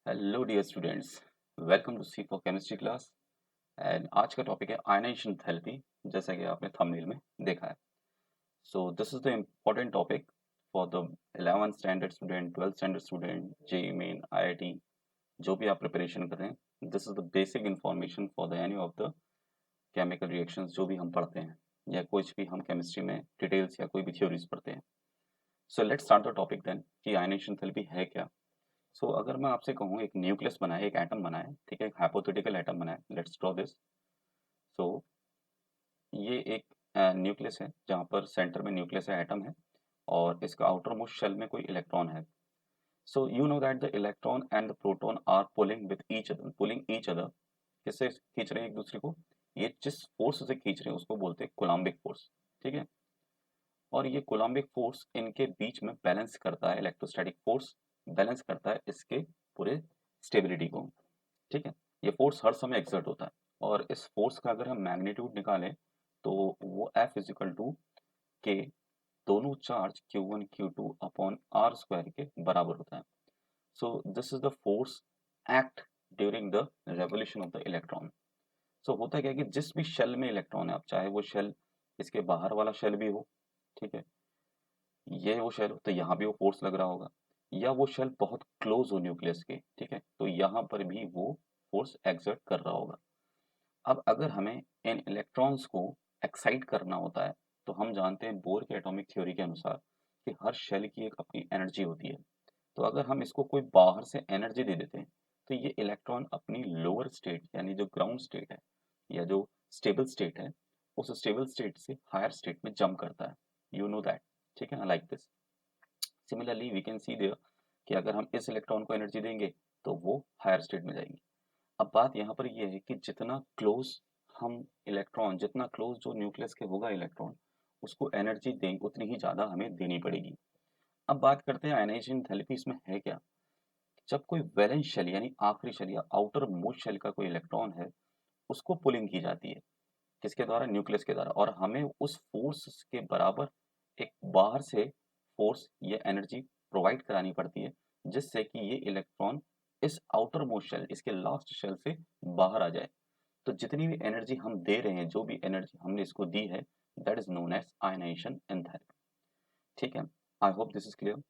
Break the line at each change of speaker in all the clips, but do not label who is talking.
Hello dear students, welcome to C for chemistry class. And आज का topic है ionization therapy, जैसा कि आपने थंबनेल में देखा है। So this is the important topic for the 11th standard student, 12th standard student, JEE Main, IIT, जो भी आप प्रिपरेशन कर रहे हैं। This is the basic information for the any of the chemical reactions जो भी हम पढ़ते हैं, या कुछ भी हम केमिस्ट्री में डिटेल्स या कोई भी थ्योरीज पढ़ते हैं। So let's start the topic then कि आयनाइजेशन थेरेपी है क्या। अगर मैं आपसे कहूँ एक न्यूक्लियस बनाए, एक एटम बनाए, ठीक है, एक हाइपोथेटिकल एटम बनाए, लेट्स ड्रॉ दिस। सो ये एक न्यूक्लियस है जहाँ पर सेंटर में न्यूक्लियस है, एटम है, और इसका आउटर मोस्ट शेल में कोई इलेक्ट्रॉन है। So you know that the electron and the proton are pulling each other. किससे खींच रहे हैं एक दूसरे को? ये जिस फोर्स से खींच रहे हैं उसको बोलते हैं कोलम्बिक फोर्स, ठीक है। और ये कोलम्बिक फोर्स इनके बीच में बैलेंस करता है, इलेक्ट्रोस्टैटिक फोर्स बैलेंस करता है इसके पूरे स्टेबिलिटी को, ठीक है। ये फोर्स हर समय एक्सर्ट होता है, और इस फोर्स का अगर हम मैग्नीट्यूड निकालें तो वो F इजिकल टू के दोनों charge Q1 Q2 upon are square के बराबर होता है। So this is the force act during the revolution of the electron. So होता क्या है कि जिस भी शेल में इलेक्ट्रॉन है, अब चाहे वो शेल इसके बाहर वाला शेल भी हो, ठीक है, ये वो शेल हो तो यहाँ भी वो फोर्स लग रहा होगा, या वो शेल बहुत क्लोज हो न्यूक्लियस के, ठीक है, तो यहाँ पर भी वो फोर्स एक्सर्ट कर रहा होगा। अब अगर हमें इन इलेक्ट्रॉन्स को एक्साइट करना होता है, तो हम जानते हैं बोर के एटॉमिक थ्योरी के अनुसार कि हर शेल की एक अपनी एनर्जी होती है। तो अगर हम इसको कोई बाहर से एनर्जी दे देते हैं, तो ये इलेक्ट्रॉन अपनी लोअर स्टेट यानी जो ग्राउंड स्टेट है या जो स्टेबल स्टेट है, उस स्टेबल स्टेट से हायर स्टेट में जंप करता है। यू नो दैट, ठीक है ना, like this. Similarly we can see there कि अगर हम इस इलेक्ट्रॉन को एनर्जी देंगे तो वो हायर स्टेट में जाएंगे। अब बात यहाँ पर ये है कि जितना क्लोज हम इलेक्ट्रॉन, जितना क्लोज जो न्यूक्लियस के होगा इलेक्ट्रॉन, उसको एनर्जी दें उतनी ही ज़्यादा हमें देनी पड़ेगी। अब बात करते हैं आयनाइजेशन थेरेपी इसमें है क्या। जब कोई वैलेंस शेल यानी आखिरी शेल या आउटर मोस्ट शेल का कोई इलेक्ट्रॉन है, उसको पुलिंग की जाती है, किसके द्वारा? न्यूक्लियस के द्वारा। और हमें उस फोर्स के बराबर एक बाहर से फोर्स या एनर्जी प्रोवाइड करानी पड़ती है, जिससे कि ये इलेक्ट्रॉन इस आउटर मोस्ट शेल, इसके लास्ट शेल से बाहर आ जाए। तो जितनी भी एनर्जी हम दे रहे हैं, जो भी एनर्जी हमने इसको दी है, that is known as ionization enthalpy, ठीक है। I hope this is clear.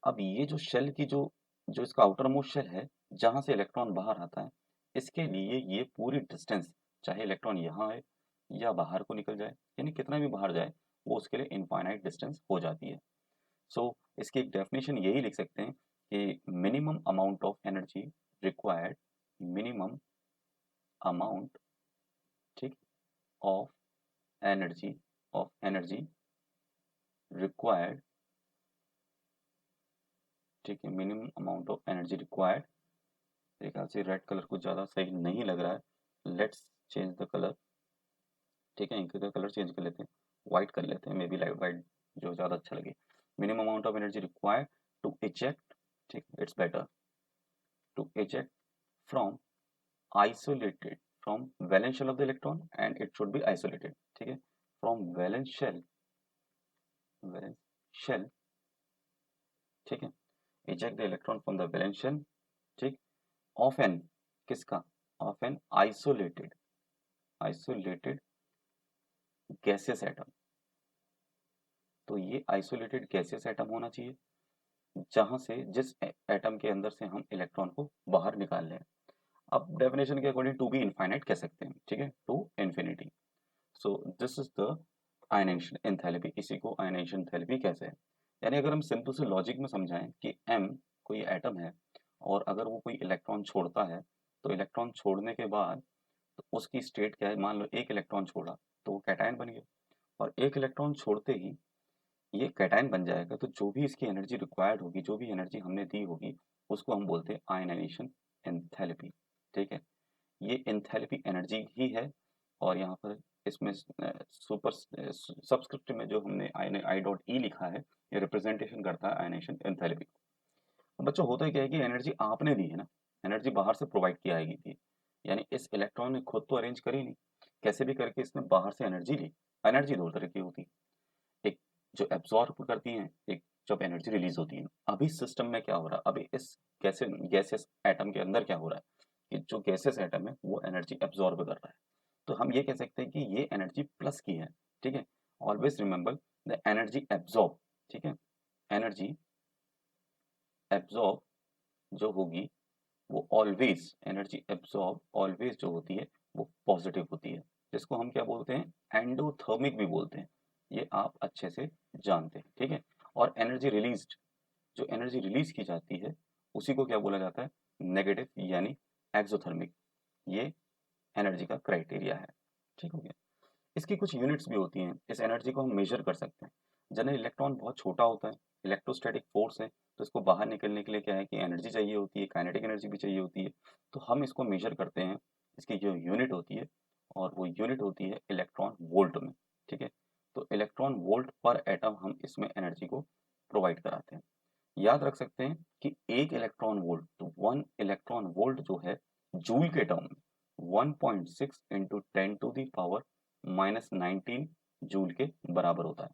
अब ये जो शेल की जो जो इसका आउटर मोस्ट शेल है, जहां से इलेक्ट्रॉन बाहर आता है, इसके लिए ये पूरी डिस्टेंस, चाहे इलेक्ट्रॉन यहाँ आए या बाहर को निकल जाए, यानी कितना भी बाहर जाए, वो उसके लिए इनफाइनाइट डिस्टेंस हो जाती है। सो इसकी एक डेफिनेशन यही लिख सकते हैं कि minimum amount of energy required, minimum amount, ठीक, of energy, of energy required, ठीक है, minimum amount of energy required. मेरे ख्याल से रेड कलर कुछ ज़्यादा सही नहीं लग रहा है, लेट्स चेंज द कलर, ठीक है, इंक का कलर चेंज कर लेते हैं, वाइट कर लेते हैं, मे बी लाइट वाइट जो ज़्यादा अच्छा लगे। Minimum amount of energy required to eject, ठीक, it's better to eject from isolated, from valence shell of the electron, and it should be isolated, ठीक है, from valence shell, valence shell, ठीक है, eject the electron from the valence shell, ठीक, of an, किसका? Of an isolated, isolated gaseous atom. तो ये isolated gaseous atom होना चाहिए, जहां से जिस एटम के अंदर से हम इलेक्ट्रॉन को बाहर निकाल लें। अब डेफिनेशन के अकॉर्डिंग टू बी इनफाइनाइट कह सकते हैं, ठीक है, to infinity. So this is the ionization enthalpy. इसी को आयनाइजेशन एंथैल्पी कहते हैं। यानी अगर हम सिंपल से लॉजिक में समझाएं कि m कोई एटम है, और अगर वो कोई इलेक्ट्रॉन छोड़ता है, तो इलेक्ट्रॉन छोड़ने के बाद तो उसकी स्टेट क्या है? मान लो एक इलेक्ट्रॉन छोड़ा तो वो कैटायन बन गया, और एक इलेक्ट्रॉन छोड़ते ही ये कैटायन बन जाएगा, तो जो भी इसकी एनर्जी रिक्वायर्ड होगी, जो भी एनर्जी हमने दी होगी, उसको हम बोलते हैं आयनाइजेशन एंथैल्पी, ठीक है। ये एंथैल्पी एनर्जी ही है, और यहाँ पर इसमें सुपर सबस्क्रिप्ट में जो हमने आई डॉट ई लिखा है, ये रिप्रेजेंटेशन करता है आयनाइजेशन एंथैल्पी। बच्चों होता क्या है कि एनर्जी आपने दी है ना, एनर्जी बाहर से प्रोवाइड की आएगी थी, यानी इस इलेक्ट्रॉन ने खुद तो अरेंज करी नहीं, कैसे भी करके इसने बाहर से एनर्जी ली। एनर्जी दो तरह की होती है, एक जो एब्जॉर्ब करती हैं, एक जब एनर्जी रिलीज होती है। अभी सिस्टम में क्या हो रहा है, अभी इस गैसेस एटम के अंदर क्या हो रहा है कि जो गैसेस एटम है वो एनर्जी एब्जॉर्ब कर रहा है। तो हम ये कह सकते हैं कि ये एनर्जी प्लस की है। ठीक है, always remember the energy absorb. ठीक है, एनर्जी एब्जॉर्ब जो होगी वो ऑलवेज, एनर्जी एब्जॉर्ब ऑलवेज जो होती है वो पॉजिटिव होती है, जिसको हम क्या बोलते हैं, एंडोथर्मिक भी बोलते हैं। ये आप अच्छे से जानते हैं। ठीक है, और एनर्जी रिलीज्ड, जो एनर्जी रिलीज की जाती है उसी को क्या बोला जाता है, नेगेटिव यानी एक्सोथर्मिक। ये एनर्जी का क्राइटेरिया है। ठीक हो गया। इसकी कुछ यूनिट्स भी होती हैं, इस एनर्जी को हम मेजर कर सकते हैं। जनरल इलेक्ट्रॉन बहुत छोटा होता है, इलेक्ट्रोस्टैटिक फोर्स है, तो इसको बाहर निकलने के लिए क्या है कि एनर्जी चाहिए होती है, काइनेटिक एनर्जी भी चाहिए होती है। तो हम इसको मेजर करते हैं, इसकी जो यूनिट होती है, और वो यूनिट होती है इलेक्ट्रॉन वोल्ट में। ठीक है, तो इलेक्ट्रॉन वोल्ट पर एटम हम इसमें एनर्जी को प्रोवाइड कराते हैं। याद रख सकते हैं कि एक इलेक्ट्रॉन वोल्ट, तो 1 इलेक्ट्रॉन वोल्ट जो है जूल के टर्म में 1.6 इंटू 10⁻⁻19 जूल के बराबर होता है।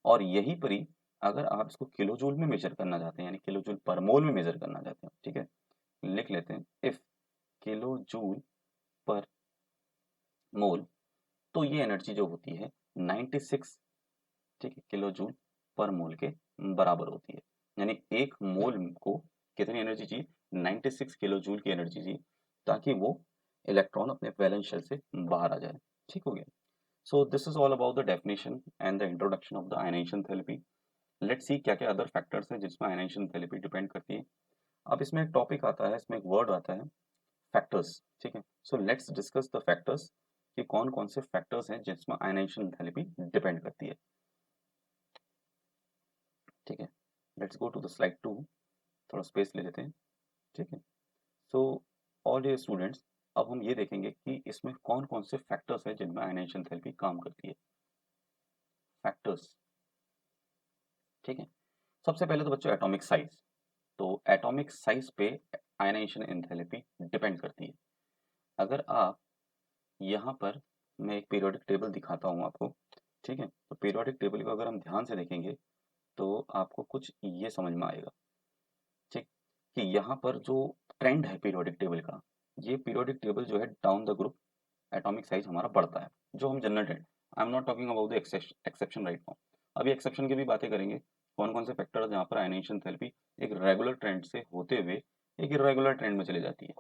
और यही पर ही अगर आप इसको किलो जूल में मेजर करना चाहते हैं, यानी किलो जूल पर मोल में मेजर करना चाहते हैं, ठीक है, लिख लेते हैं इफ किलो जूल पर मोल, तो ये एनर्जी जो होती है 96, ठीक है, किलो जूल पर मोल के बराबर होती है। यानी एक मोल को कितनी एनर्जी चाहिए, 96 किलो जूल की एनर्जी चाहिए, ताकि वो इलेक्ट्रॉन अपने वैलेंस शेल से बाहर आ जाए। ठीक हो गया। So this is all about the definition and the introduction of the ionization therapy. Let's see क्या क्या अदर फैक्टर्स हैं जिसमें आयनाइजेशन थेरेपी डिपेंड करती है। अब इसमें एक टॉपिक आता है, इसमें एक वर्ड आता है फैक्टर्स। ठीक है, so let's discuss the factors कि कौन कौन से फैक्टर्स हैं जिसमें आयनाइजेशन थेरेपी डिपेंड करती है। ठीक है, let's go to the slide 2, थोड़ा स्पेस ले लेते हैं। ठीक है, सो ऑल डियर स्टूडेंट्स, अब हम ये देखेंगे कि इसमें कौन कौन से फैक्टर्स हैं जिनमें आयनाइजेशन थेरेपी काम करती है। फैक्टर्स, ठीक है, सबसे पहले तो बच्चों एटॉमिक साइज। तो एटॉमिक साइज पे आयनाइजेशन एंथैल्पी डिपेंड करती है। अगर आप यहाँ पर, मैं एक पीरियोडिक टेबल दिखाता हूँ आपको। ठीक है, तो पीरियोडिक टेबल को अगर हम ध्यान से देखेंगे तो आपको कुछ ये समझ में आएगा। ठीक, कि यहाँ पर जो ट्रेंड है पीरियोडिक टेबल का, ये पीरियोडिक टेबल जो है down the group atomic size हमारा बढ़ता है, जो हम general trend, I am not talking about the exception right now. अभी एक्सेप्शन की भी बातें करेंगे, कौन कौन से फैक्टर जहाँ पर आयनाइजेशन थेरेपी एक रेगुलर ट्रेंड से होते हुए एक इरेगुलर ट्रेंड में चली जाती है।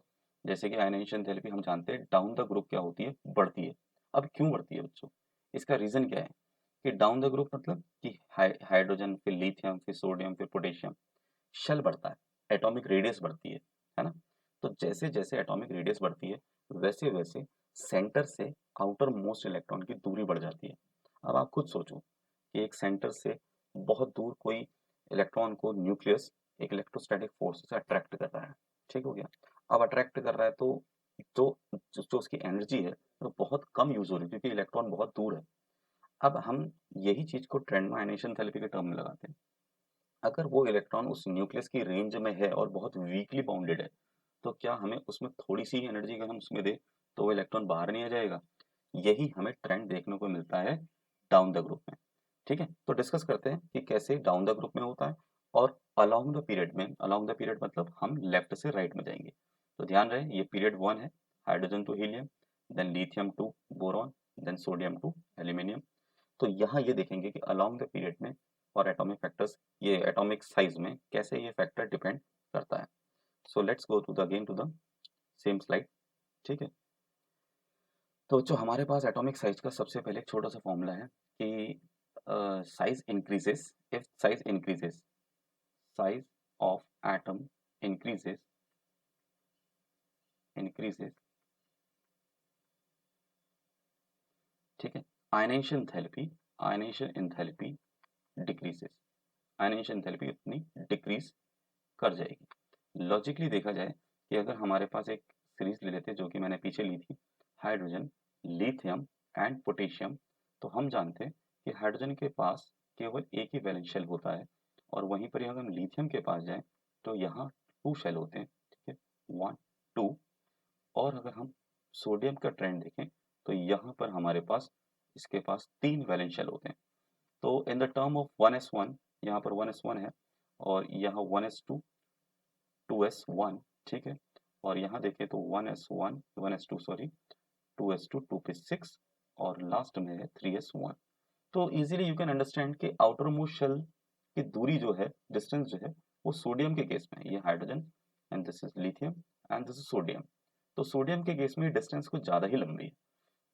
जैसे कि आयनाइजेशन थेरेपी हम जानते हैं डाउन द ग्रुप क्या होती है, बढ़ती है। अब क्यों बढ़ती है बच्चों, इसका रीजन क्या है कि डाउन द ग्रुप मतलब कि हाइड्रोजन, फिर लिथियम, फिर सोडियम, फिर पोटेशियम, शेल बढ़ता है, एटॉमिक रेडियस बढ़ती है ना। तो जैसे जैसे एटॉमिक रेडियस बढ़ती है वैसे वैसे सेंटर से आउटर मोस्ट इलेक्ट्रॉन की दूरी बढ़ जाती है। अब आप खुद सोचो कि एक सेंटर से बहुत दूर कोई इलेक्ट्रॉन को न्यूक्लियस एक इलेक्ट्रोस्टैटिक फोर्स से अट्रैक्ट कर रहा है। ठीक हो गया। अब अट्रैक्ट कर रहा है तो जो उसकी एनर्जी है वो बहुत कम यूज हो रही है क्योंकि इलेक्ट्रॉन बहुत दूर है। अब हम यही चीज को ट्रेंड में आयनेशन थेरेपी के टर्म में लगाते हैं। अगर वो इलेक्ट्रॉन उस न्यूक्लियस की रेंज में है और बहुत वीकली बाउंडेड है, तो क्या हमें उसमें थोड़ी सी एनर्जी अगर हम उसमें दे तो वो इलेक्ट्रॉन बाहर नहीं आ जाएगा। यही हमें ट्रेंड देखने को मिलता है डाउन द ग्रुप में। ठीक है, तो डिस्कस करते हैं कि कैसे डाउन द ग्रुप में होता है और अलोंग द पीरियड में। अलोंग द पीरियड मतलब हम लेफ्ट से राइट में जाएंगे। तो ध्यान रहे ये पीरियड 1 है, hydrogen to helium, then lithium to boron, then sodium to aluminium. तो यहाँ ये देखेंगे कि अलोंग द पीरियड में और एटॉमिक फैक्टर्स, ये एटॉमिक साइज में कैसे ये फैक्टर डिपेंड करता है। So let's go to the again to the same slide. ठीक है, तो जो हमारे पास एटॉमिक साइज का सबसे पहले एक छोटा सा फॉर्मूला है कि size increases if size increases, size of atom increases, increases, ठीक है, ionization therapy, ionization enthalpy decreases, ionization enthalpy उतनी डिक्रीज कर जाएगी। लॉजिकली देखा जाए कि अगर हमारे पास एक सीरीज ले लेते जो कि मैंने पीछे ली थी, हाइड्रोजन, लिथियम एंड पोटेशियम, तो हम जानते हैं कि हाइड्रोजन के पास केवल एक ही वैलेंस शेल होता है और वहीं पर ही अगर हम लिथियम के पास जाएं तो यहाँ 2 शेल होते हैं। ठीक है, 1 2। और अगर हम सोडियम का ट्रेंड देखें तो यहाँ पर हमारे पास इसके पास 3 वैलेंस शेल होते हैं। तो in the term of 1s1, यहाँ पर 1s1 है और यहाँ 1s2 2s1, ठीक है, और यहाँ देखें तो 1s1 1s2 sorry 2s2 2p6 और लास्ट में है 3s1। तो इजीली यू कैन अंडरस्टैंड कि आउटर मोस्ट शेल की दूरी जो है, डिस्टेंस जो है, वो सोडियम के केस में ये hydrogen and this is lithium and this is sodium. तो सोडियम के केस में डिस्टेंस कुछ ज़्यादा ही लंबी है।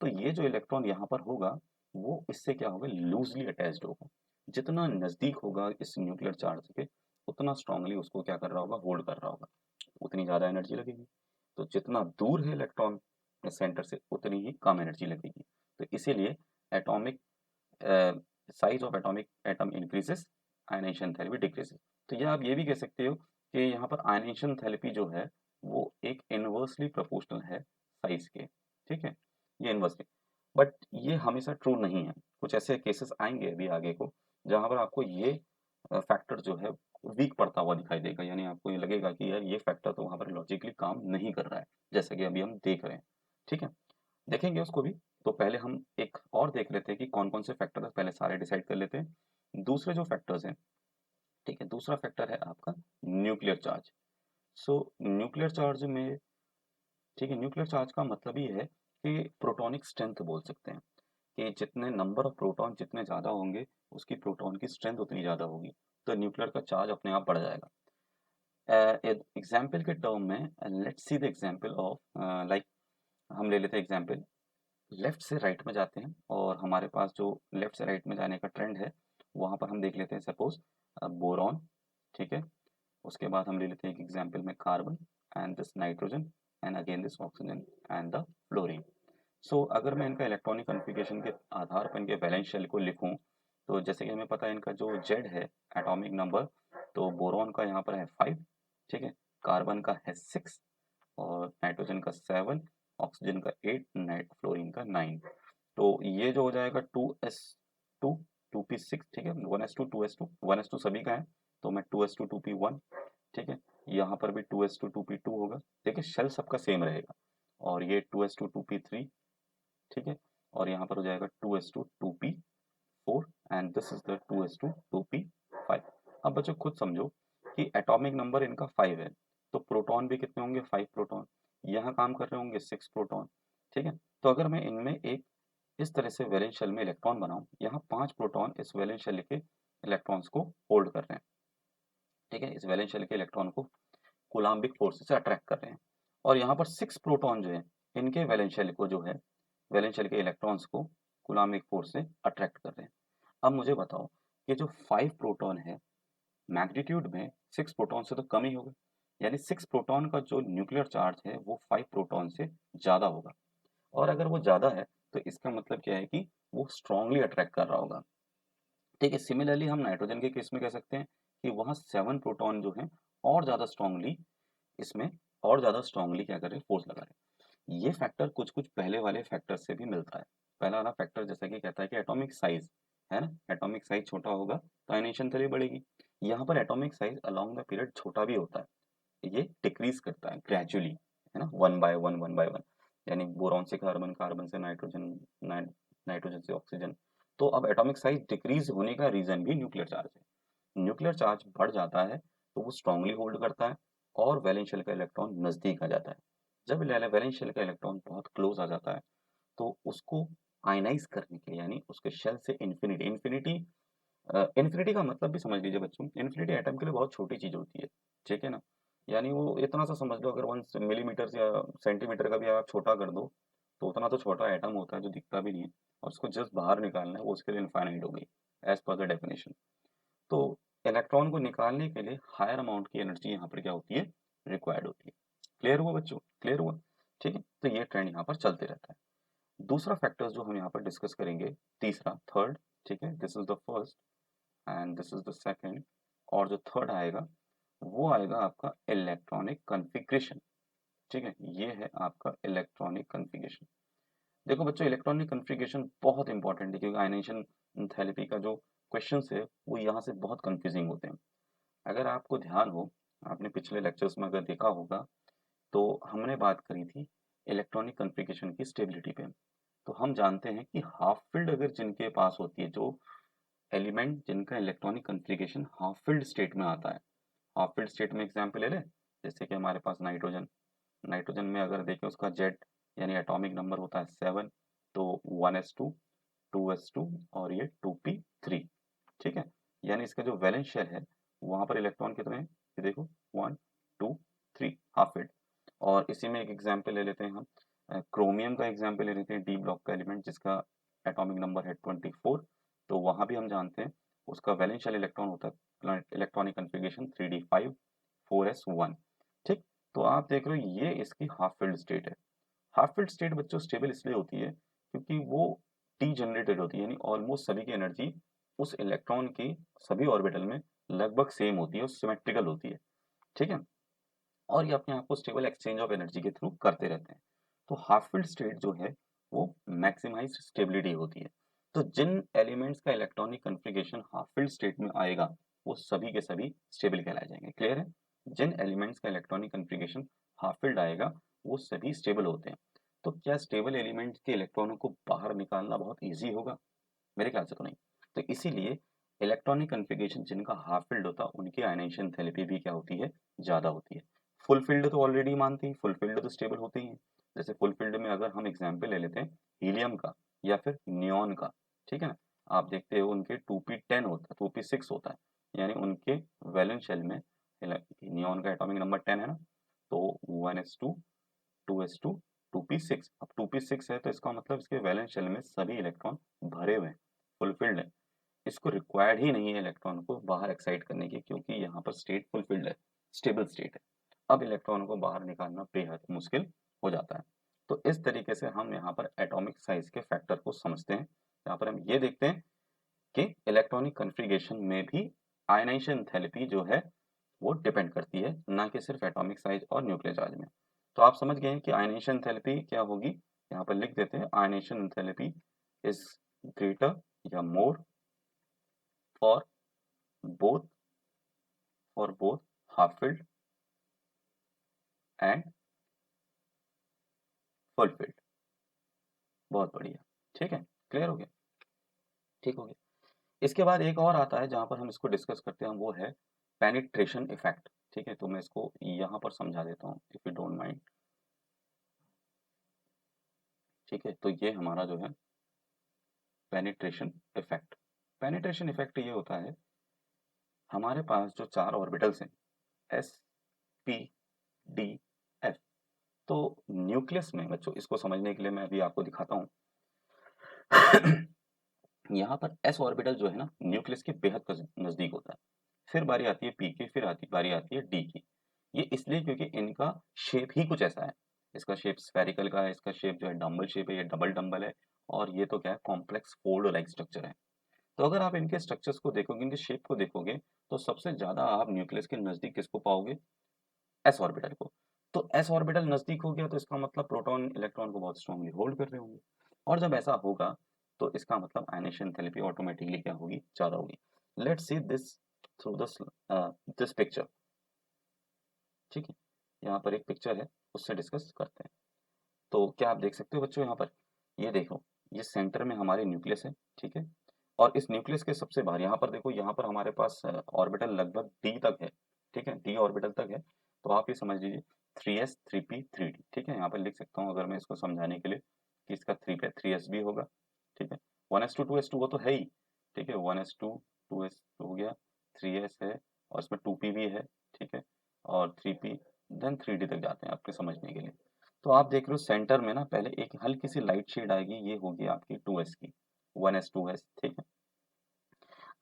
तो ये जो इलेक्ट्रॉन यहाँ पर होगा वो इससे क्या होगा, लूजली अटैच्ड होगा। जितना नज़दीक होगा इस न्यूक्लियर चार्ज के उतना स्ट्रांगली उसको क्या कर रहा होगा, होल्ड कर रहा होगा, उतनी ज़्यादा एनर्जी लगेगी। तो जितना दूर है इलेक्ट्रॉन सेंटर से उतनी ही कम एनर्जी लगेगी। तो इसीलिए atomic size of atomic atom increases, ionization therapy decreases. तो ये आप ये भी कह सकते हो कि यहाँ पर आयनाइजेशन थेरेपी जो है वो एक इनवर्सली प्रोपोर्शनल है साइज के, ठीक है, ये इनवर्सली। बट ये हमेशा ट्रू नहीं है, कुछ ऐसे केसेस आएंगे अभी आगे को जहाँ पर आपको ये फैक्टर जो है वीक पड़ता हुआ दिखाई देगा, यानी आपको ये लगेगा कि यार ये फैक्टर तो वहाँ पर लॉजिकली काम नहीं कर रहा है, जैसे कि अभी हम देख रहे हैं, ठीक है, देखेंगे उसको भी। तो पहले हम एक और देख लेते हैं कि कौन कौन से फैक्टर है, पहले सारे डिसाइड कर लेते हैं। दूसरे जो फैक्टर्स हैं, ठीक है, दूसरा फैक्टर है आपका न्यूक्लियर चार्ज। सो न्यूक्लियर चार्ज में, ठीक है, न्यूक्लियर चार्ज का मतलब ये है कि प्रोटॉनिक स्ट्रेंथ बोल सकते हैं, कि जितने नंबर ऑफ प्रोटॉन जितने ज़्यादा होंगे उसकी प्रोटॉन की स्ट्रेंथ उतनी ज़्यादा होगी, तो न्यूक्लियर का चार्ज अपने आप बढ़ जाएगा। एग्जाम्पल के टर्म में let's see the example of, like हम ले लेते हैं एग्जाम्पल, लेफ्ट से राइट में जाते हैं और हमारे पास जो लेफ्ट से राइट में जाने का ट्रेंड है वहाँ पर हम देख लेते हैं सपोज बोरॉन, ठीक है, उसके बाद हम ले लेते हैं एक एग्जाम्पल में carbon and this nitrogen and again this oxygen and the fluorine. So अगर मैं इनका इलेक्ट्रॉनिक कॉन्फ़िगरेशन के आधार पर इनके वैलेंस शेल को लिखूं, तो जैसे कि हमें पता है इनका जो जेड है एटॉमिक नंबर, तो बोरॉन का यहाँ पर है 5, ठीक है, कार्बन का है 6 और नाइट्रोजन का 7, ऑक्सीजन का 8, नाइट फ्लोरीन का 9। तो ये जो हो जाएगा 2s2 2p6, ठीक है, 1s2 2s2 1s2 सभी का है, तो मैं 2s2 2p1, ठीक है, यहाँ पर भी 2s2 2p2 होगा। देखिए शेल सबका सेम रहेगा, और ये 2s2 2p3, ठीक है, और यहाँ पर हो जाएगा 2s2 2p4 and this is the 2s2 2p5। अब बच्चों खुद समझो कि एटॉमिक नंबर इनका 5 है, तो प्रोटॉन भी कितने होंगे, 5 प्रोटॉन, यहाँ काम कर रहे होंगे 6 प्रोटॉन, ठीक है। तो अगर मैं इनमें एक इस तरह से वैलेंस शेल में इलेक्ट्रॉन बनाऊं, यहाँ 5 प्रोटॉन इस वैलेंस शेल के इलेक्ट्रॉन्स को होल्ड कर रहे हैं, ठीक है, इस वैलेंस शेल के इलेक्ट्रॉन को कूलाम्बिक फोर्स से अट्रैक्ट कर रहे हैं, और यहाँ पर 6 प्रोटॉन जो है इनके वैलेंस शेल को जो है वैलेंस शेल के इलेक्ट्रॉन्स को कूलाम्बिक फोर्स से अट्रैक्ट कर रहे हैं। अब मुझे बताओ कि जो 5 प्रोटॉन है मैग्नीट्यूड में 6 प्रोटॉन से तो कम ही होगा, यानी 6 प्रोटॉन का जो न्यूक्लियर चार्ज है वो 5 प्रोटॉन से ज़्यादा होगा, और अगर वो ज़्यादा है तो इसका मतलब क्या है कि वो स्ट्रांगली अट्रैक्ट कर रहा होगा, ठीक है। सिमिलरली हम नाइट्रोजन के केस में कह सकते हैं कि वहाँ 7 प्रोटॉन जो हैं और ज़्यादा स्ट्रांगली इसमें और ज़्यादा स्ट्रांगली क्या कर रहे हैं, फोर्स लगा रहे हैं। ये फैक्टर कुछ कुछ पहले वाले फैक्टर से भी मिलता है। पहला वाला फैक्टर जैसा कि कहता है कि एटॉमिक साइज है ना, एटॉमिक साइज छोटा होगा तो आयनेशन थ्योरी बढ़ेगी। यहाँ पर atomic size along the period छोटा भी होता है, ये डिक्रीज करता है ग्रेजुअली, है ना, 1 बाय 1 1 बाय 1, यानी बोरॉन से कार्बन, कार्बन से नाइट्रोजन, नाइट्रोजन से ऑक्सीजन। तो अब एटॉमिक साइज डिक्रीज होने का रीजन भी न्यूक्लियर चार्ज है। न्यूक्लियर चार्ज बढ़ जाता है तो वो स्ट्रांगली होल्ड करता है और वैलेंस शेल का इलेक्ट्रॉन नजदीक आ जाता है। जब वैलेंस शेल का इलेक्ट्रॉन बहुत क्लोज आ जाता है तो उसको आयनाइज करने के लिए, यानी उसके शेल से इन्फिनिटी इन्फिनिटी इन्फिनिटी का मतलब भी समझ लीजिए बच्चों, इन्फिनिटी एटम के लिए बहुत छोटी चीज होती है, ठीक है ना, यानी वो इतना सा समझ लो, अगर 1 मिलीमीटर या सेंटीमीटर का भी आप छोटा कर दो तो उतना तो छोटा एटम होता है जो दिखता भी नहीं है, और उसको जस्ट बाहर निकालना है वो उसके लिए इनफाइनाइट हो गई एज पर द डेफिनेशन। तो इलेक्ट्रॉन को निकालने के लिए हायर अमाउंट की एनर्जी यहाँ पर क्या होती है, रिक्वायर्ड होती है। क्लियर हुआ बच्चों, क्लियर हुआ, ठीक है। तो ये ट्रेंड यहाँ पर चलते रहता है। दूसरा फैक्टर्स जो हम यहाँ पर डिस्कस करेंगे, तीसरा थर्ड, ठीक है, this is the first and this is the second, और जो थर्ड आएगा वो आएगा आपका इलेक्ट्रॉनिक कॉन्फ़िगरेशन, ठीक है, ये है आपका इलेक्ट्रॉनिक कॉन्फ़िगरेशन। देखो बच्चों इलेक्ट्रॉनिक कॉन्फ़िगरेशन बहुत इंपॉर्टेंट है, क्योंकि आयनाइजेशन थेरेपी का जो क्वेश्चंस है वो यहाँ से बहुत कंफ्यूजिंग होते हैं। अगर आपको ध्यान हो, आपने पिछले लेक्चर्स में अगर देखा होगा, तो हमने बात करी थी इलेक्ट्रॉनिक कॉन्फ़िगरेशन की स्टेबिलिटी पे। तो हम जानते हैं कि हाफ फील्ड अगर जिनके पास होती है, जो एलिमेंट जिनका electronic configuration half field state में आता है, हाफ फील्ड स्टेट में एग्जांपल ले लें, जैसे कि हमारे पास नाइट्रोजन, नाइट्रोजन में अगर देखें उसका जेड यानी एटॉमिक नंबर होता है 7, तो 1s2, 2s2 और ये 2p3, ठीक है। यानी इसका जो वैलेंस शेल है वहाँ पर इलेक्ट्रॉन कितने हैं, ये देखो 1 2 3, हाफ फिल्ड। और इसी में एक एग्जांपल ले लेते हैं हम, क्रोमियम का एग्जांपल ले लेते हैं, डी ब्लॉक का एलिमेंट जिसका एटॉमिक नंबर है 24। तो वहाँ भी हम जानते हैं उसका वैलेंस शेल इलेक्ट्रॉन होता है इलेक्ट्रॉनिक कन्फिग्रेशन 3d5 4s1, ठीक। तो आप देख रहे हो ये इसकी हाफ फिल्ड स्टेट है। हाफ फिल्ड स्टेट बच्चों स्टेबल इसलिए होती है क्योंकि वो टी जनरेटेड होती है, यानी ऑलमोस्ट सभी की एनर्जी उस इलेक्ट्रॉन की सभी ऑर्बिटल में लगभग सेम होती है और सिमेट्रिकल होती है, ठीक है। और ये अपने आप को स्टेबल एक्सचेंज ऑफ एनर्जी के थ्रू करते रहते हैं। तो हाफ फील्ड स्टेट जो है वो मैक्सिमाइज स्टेबिलिटी होती है। तो जिन एलिमेंट्स का electronic configuration half field state में आएगा वो सभी के सभी स्टेबल कहलाए जाएंगे। क्लियर है? जिन एलिमेंट्स का इलेक्ट्रॉनिक कन्फिग्रेशन हाफ फील्ड आएगा वो सभी स्टेबल होते हैं। तो क्या स्टेबल एलिमेंट्स के इलेक्ट्रॉनों को बाहर निकालना बहुत ईजी होगा? मेरे ख्याल से तो नहीं। तो इसीलिए इलेक्ट्रॉनिक कन्फिग्रेशन जिनका हाफ फील्ड होता है उनकी आयनाइजेशन एंथैल्पी भी क्या होती है, ज़्यादा होती है। फुल फील्ड तो ऑलरेडी मानते हैं, फुल फील्ड तो स्टेबल होते ही हैं। जैसे फुल फील्ड में अगर हम एग्जांपल ले लेते हैं हीलियम का या फिर नियॉन का, ठीक है ना। आप देखते हो उनके 2p10 होता है, 2p6 होता है, यानी उनके वैलेंस शेल में नियॉन का एटॉमिक नंबर 10 है ना, तो 1s2 2s2 2p6। अब 2p6 है तो इसका मतलब इसके वैलेंस शेल में सभी इलेक्ट्रॉन भरे हुए हैं, फुलफिल्ड है। इसको रिक्वायर्ड ही नहीं है इलेक्ट्रॉन को बाहर एक्साइट करने की, क्योंकि यहाँ पर स्टेट फुलफिल्ड है, स्टेबल स्टेट है। अब इलेक्ट्रॉन को बाहर निकालना बेहद मुश्किल हो जाता है। तो इस तरीके से हम यहाँ पर एटॉमिक साइज के फैक्टर को समझते हैं। यहाँ पर हम ये देखते हैं कि इलेक्ट्रॉनिक कन्फिग्रेशन में भी आयनाइजेशन एंथैल्पी जो है वो डिपेंड करती है, ना कि सिर्फ एटॉमिक साइज और न्यूक्लियर चार्ज में। तो आप समझ गए हैं कि आयनाइजेशन एंथैल्पी क्या होगी। यहाँ पर लिख देते हैं, आयनाइजेशन एंथैल्पी इज ग्रेटर या more for both half filled and full field. बहुत बढ़िया, ठीक है, क्लियर हो गया, ठीक हो गया। इसके बाद एक और आता है जहाँ पर हम इसको डिस्कस करते हैं, वो है पेनिट्रेशन इफेक्ट, ठीक है। तो मैं इसको यहाँ पर समझा देता हूँ इफ यू डोंट माइंड, ठीक है। तो ये हमारा जो है पेनिट्रेशन इफेक्ट, पेनिट्रेशन इफेक्ट ये होता है हमारे पास जो चार ऑर्बिटल्स हैं एस पी डी एफ। तो न्यूक्लियस में बच्चों इसको समझने के लिए मैं अभी आपको दिखाता हूँ। यहाँ पर एस ऑर्बिटल जो है ना न्यूक्लियस के बेहद नजदीक होता है। फिर बारी आती है पी की, फिर बारी आती है डी की। ये इसलिए क्योंकि इनका शेप ही कुछ ऐसा है। इसका शेप स्फेरिकल का है, इसका शेप जो है डम्बल शेप है, ये डबल डम्बल है। और ये तो क्या है, कॉम्प्लेक्स फोल्ड लाइक स्ट्रक्चर है। तो अगर आप इनके स्ट्रक्चर्स को देखोगे, इनके शेप को देखोगे, तो सबसे ज्यादा आप न्यूक्लियस के नजदीक किसको पाओगे, एस ऑर्बिटल को। तो एस ऑर्बिटल नजदीक हो गया तो इसका मतलब प्रोटॉन इलेक्ट्रॉन को बहुत स्ट्रांगली होल्ड कर रहे होंगे। और जब ऐसा होगा तो इसका मतलब आयनेशन एंथैल्पी ऑटोमेटिकली क्या होगी, ज्यादा होगी। Let's see this through this picture, ठीक है। यहाँ पर एक पिक्चर है, उससे डिस्कस करते हैं। तो क्या आप देख सकते हो बच्चों, यहाँ पर ये देखो, ये सेंटर में हमारे न्यूक्लियस है, ठीक है। और इस न्यूक्लियस के सबसे बाहर यहाँ पर देखो, यहाँ पर हमारे पास ऑर्बिटल लगभग डी तक है, ठीक है, डी ऑर्बिटल तक है। तो आप ये समझ लीजिए 3s 3p 3d, ठीक है। यहाँ पर लिख सकता हूँ अगर मैं इसको समझाने के लिए कि इसका 3s भी होगा, ठीक है। 1s2 2s2 वो तो है ही, ठीक है, 1s2 2s2 हो गया, 3s है और इसमें 2p भी है, ठीक है, और 3p, देन 3d तक जाते हैं आपके समझने के लिए। तो आप देख रहे हो सेंटर में ना पहले एक हल्की सी लाइट शेड आएगी, ये होगी आपकी 2s की, 1s 2s, ठीक है।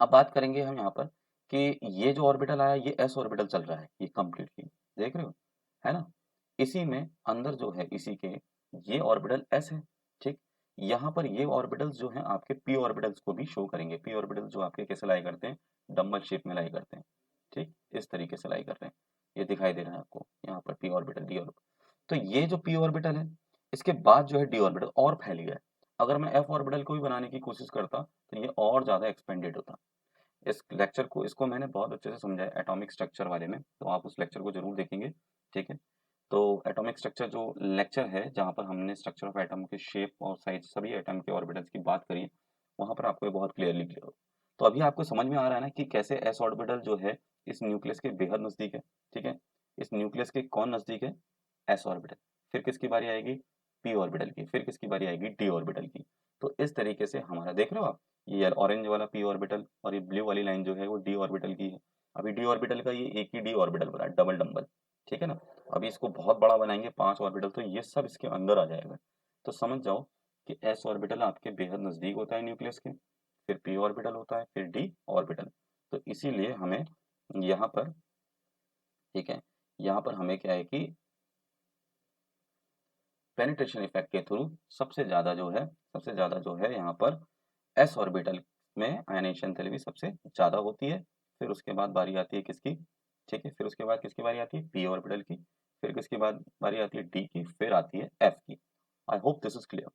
अब बात करेंगे हम यहाँ पर कि ये जो ऑर्बिटल आया ये s ऑर्बिटल चल रहा है, ये कंप्लीटली देख रहे हो, है ना। इसी में अंदर जो है इसी के ये ऑर्बिटल s है, ठीक। यहाँ पर ये ऑर्बिटल्स जो हैं आपके p ऑर्बिटल्स को भी शो करेंगे। p ऑर्बिटल्स जो आपके कैसे लाई करते हैं, डम्बल शेप में लाई करते हैं, ठीक, इस तरीके से लाई कर रहे हैं। ये दिखाई दे रहा है आपको यहाँ पर p ऑर्बिटल d ऑर्बिटल। तो ये जो p ऑर्बिटल है इसके बाद जो है d ऑर्बिटल और फैल गया है। अगर मैं f ऑर्बिटल को भी बनाने की कोशिश करता तो ये और ज़्यादा एक्सपेंडेड होता। इस लेक्चर को इसको मैंने बहुत अच्छे से समझाया एटॉमिक स्ट्रक्चर वाले में, तो आप उस लेक्चर को जरूर देखेंगे, ठीक है। तो एटॉमिक स्ट्रक्चर जो लेक्चर है जहाँ पर हमने स्ट्रक्चर ऑफ एटम के शेप और साइज सभी एटम के ऑर्बिटल्स की बात करी है, वहाँ पर आपको ये बहुत क्लियरली क्लियर हो। तो अभी आपको समझ में आ रहा है ना कि कैसे एस ऑर्बिटल जो है इस न्यूक्लियस के बेहद नज़दीक है, ठीक है। इस न्यूक्लियस के कौन नजदीक है, एस ऑर्बिटल, फिर किसकी बारी आएगी, पी ऑर्बिटल की, फिर किसकी बारी आएगी, डी ऑर्बिटल की। तो इस तरीके से हमारा देख रहे हो आप, ये ऑरेंज वाला पी ऑर्बिटल और ये ब्लू वाली लाइन जो है वो डी ऑर्बिटल की है। अभी डी ऑर्बिटल का ये एक ही डी ऑर्बिटल बना है, डबल डम्बल, ठीक है ना। अभी इसको बहुत बड़ा बनाएंगे 5 ऑर्बिटल, तो ये सब इसके अंदर आ जाएगा। तो समझ जाओ कि एस ऑर्बिटल आपके बेहद नजदीक होता है न्यूक्लियस के, फिर पी ऑर्बिटल होता है, फिर डी ऑर्बिटल। तो इसीलिए हमें यहाँ पर, ठीक है, यहाँ पर हमें क्या है कि पेनिट्रेशन इफेक्ट के थ्रू सबसे ज़्यादा जो है यहाँ पर एस ऑर्बिटल में आयनाइजेशन थेरेपी सबसे ज़्यादा होती है। फिर उसके बाद बारी आती है किसकी, ठीक है, फिर उसके बाद किसकी बारी आती है, पी ऑर्बिटल की, फिर किसके बाद बारी आती है, डी की, फिर आती है एफ की। I hope this is clear.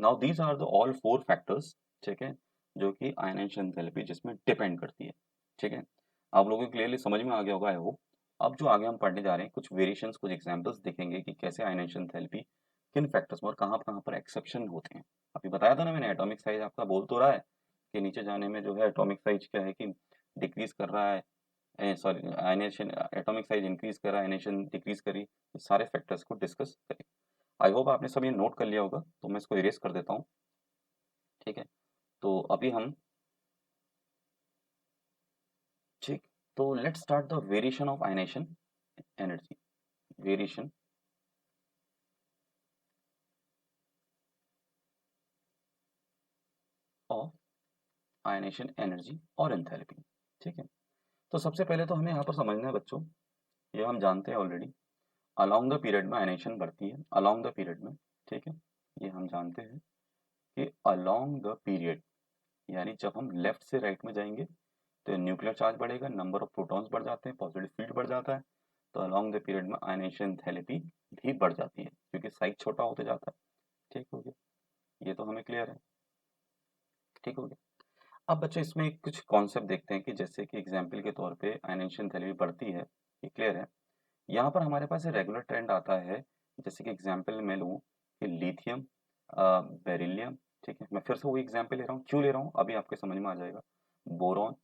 Now these are the all 4 factors, ठीक है, जो कि आयनाइजेशन थेरेपी जिसमें डिपेंड करती है, ठीक है। आप लोगों को क्लियरली समझ में आ गया होगा आई होप। अब जो आगे हम पढ़ने जा रहे हैं, कुछ वेरिएशंस, कुछ एग्जांपल्स देखेंगे कि कैसे आयनाइजेशन थेरेपी किन फैक्टर्स में और कहाँ पर एक्सेप्शन होते हैं। अभी बताया था ना मैंने, एटॉमिक साइज आपका बोल तो रहा है कि नीचे जाने में जो है एटॉमिक साइज क्या है कि डिक्रीज कर रहा है, sorry ionization, atomic size increase कर रहा है, आयनाइजेशन डिक्रीज करी, सारे फैक्टर्स को डिस्कस करें। आई होप आपने सब ये नोट कर लिया होगा, तो मैं इसको इरेज कर देता हूँ, ठीक है। तो अभी हम, ठीक, तो let's start the variation of ionization energy, variation of ionization energy और एंथैल्पी, ठीक है। तो सबसे पहले तो हमें यहाँ पर समझना है बच्चों, ये हम जानते हैं ऑलरेडी, अलोंग द पीरियड में आयनाइजेशन बढ़ती है, अलोंग द पीरियड में, ठीक है, ये हम जानते हैं कि अलोंग द पीरियड, यानी जब हम लेफ्ट से राइट में जाएंगे तो न्यूक्लियर चार्ज बढ़ेगा, नंबर ऑफ प्रोटॉन्स बढ़ जाते हैं, पॉजिटिव फील्ड बढ़ जाता है, तो अलोंग द पीरियड में आयनाइजेशन एंथैल्पी भी बढ़ जाती है क्योंकि साइज छोटा होते जाता है, ठीक हो गया, ये तो हमें क्लियर है, ठीक हो गया। अब बच्चों इसमें कुछ कॉन्सेप्ट देखते हैं कि जैसे कि एग्जाम्पल के तौर पे आयनाइजेशन एंथैल्पी बढ़ती है, ये क्लियर है। यहाँ पर हमारे पास रेगुलर ट्रेंड आता है, जैसे कि एग्जाम्पल मैं लूँ कि लिथियम, बेरिलियम, ठीक है, मैं फिर से वही एग्जाम्पल ले रहा हूँ, क्यों ले रहा हूँ अभी आपके समझ में आ जाएगा। Boron,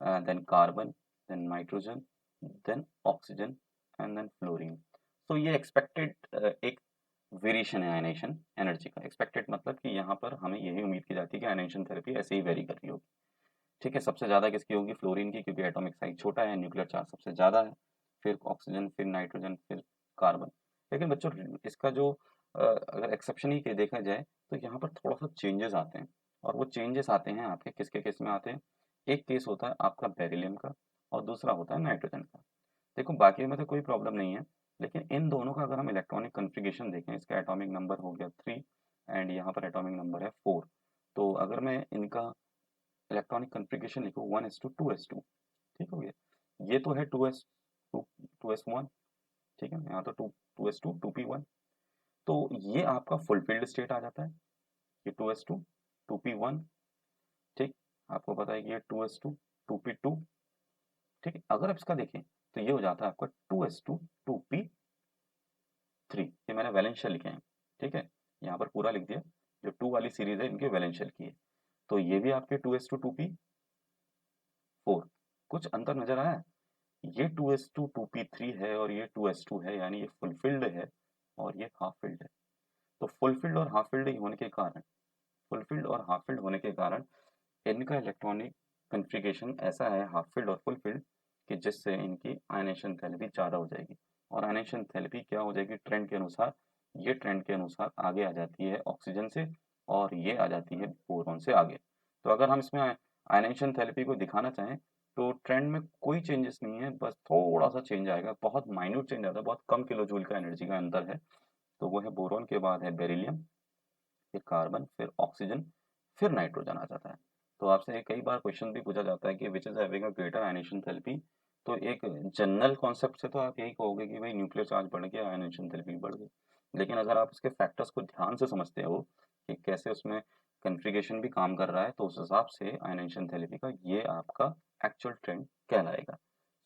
then carbon, then nitrogen, then oxygen and then fluorine. तो ये एक्सपेक्टेड एक वेरिएशन है आयनाइजेशन एनर्जी का। एक्सपेक्टेड मतलब कि यहाँ पर हमें यही उम्मीद की जाती है कि आयनाइजेशन थेरेपी ऐसे ही वेरी कर रही होगी, ठीक है। सबसे ज़्यादा किसकी होगी, फ्लोरीन की, क्योंकि एटॉमिक साइज छोटा है, न्यूक्लियर चार्ज सबसे ज़्यादा है, फिर ऑक्सीजन, फिर नाइट्रोजन, फिर कार्बन। लेकिन बच्चों इसका जो अगर एक्सेप्शन ही देखा जाए तो यहाँ पर थोड़ा सा चेंजेस आते हैं, और वो चेंजेस आते हैं आपके किसके केस में आते हैं, एक केस होता है आपका बेरिलियम का और दूसरा होता है नाइट्रोजन का। देखो बाकी में तो कोई प्रॉब्लम नहीं है, लेकिन इन दोनों का अगर हम इलेक्ट्रॉनिक कन्फिगरेशन देखें, इसका एटॉमिक नंबर हो गया 3 एंड यहाँ पर एटॉमिक नंबर है 4, तो अगर मैं इनका इलेक्ट्रॉनिक कन्फिगरेशन लिखो 1:2:2, ठीक हो गया। ये तो है 2s1, ठीक है, यहाँ तो 2s2 2p1, तो ये आपका फुलफिल्ड स्टेट आ जाता है, ये 2s2 2p1, ठीक। आपको पता है कि ये 2s2 2p2, ठीक है। अगर आप इसका देखें तो ये हो जाता है आपका 2s2 2p3, ये मैंने वैलेंशियल लिखे हैं, ठीक है, यहाँ पर पूरा लिख दिया, जो 2 वाली सीरीज है इनके वैलेंशियल की है, तो ये भी आपके 2s2 2p4, कुछ अंतर नजर आया, ये 2s2 2p3 है और ये 2s2 है, यानी ये फुलफिल्ड है और ये हाफ फिल्ड है। तो फुलफिल्ड और हाफ फिल्ड होने के कारण, फुलफिल्ड और हाफ फिल्ड होने के कारण इनका इलेक्ट्रॉनिक कन्फिगरेशन ऐसा है, हाफ फिल्ड और फुल फिल्ड, कि जिससे इनकी आयनेशन थेरेपी ज़्यादा हो जाएगी। और आयनेशन थेरेपी क्या हो जाएगी ट्रेंड के अनुसार, ये ट्रेंड के अनुसार आगे आ जाती है ऑक्सीजन से और ये आ जाती है बोरॉन से आगे। तो अगर हम इसमें आयनेशन थेरेपी को दिखाना चाहें तो ट्रेंड में कोई चेंजेस नहीं है, बस थोड़ा सा चेंज आएगा, बहुत माइन्यूट चेंज आता है, बहुत कम किलो जूल का एनर्जी का अंतर है। तो वो है बोरॉन के बाद है बेरिलियम, फिर कार्बन, फिर ऑक्सीजन, फिर नाइट्रोजन आ जाता है। तो आपसे कई बार क्वेश्चन भी पूछा जाता है कि which is having a greater ionisation therapy, तो एक जनरल कॉन्सेप्ट से तो आप यही कहोगे कि भाई न्यूक्लियर चार्ज बढ़ गया, आयनेशन थेरेपी बढ़ गई। लेकिन अगर आप इसके फैक्टर्स को ध्यान से समझते हो कि कैसे उसमें कन्फिगरेशन भी काम कर रहा है, तो उस हिसाब से आयनेशन थेरेपी का ये आपका एक्चुअल ट्रेंड कहलाएगा।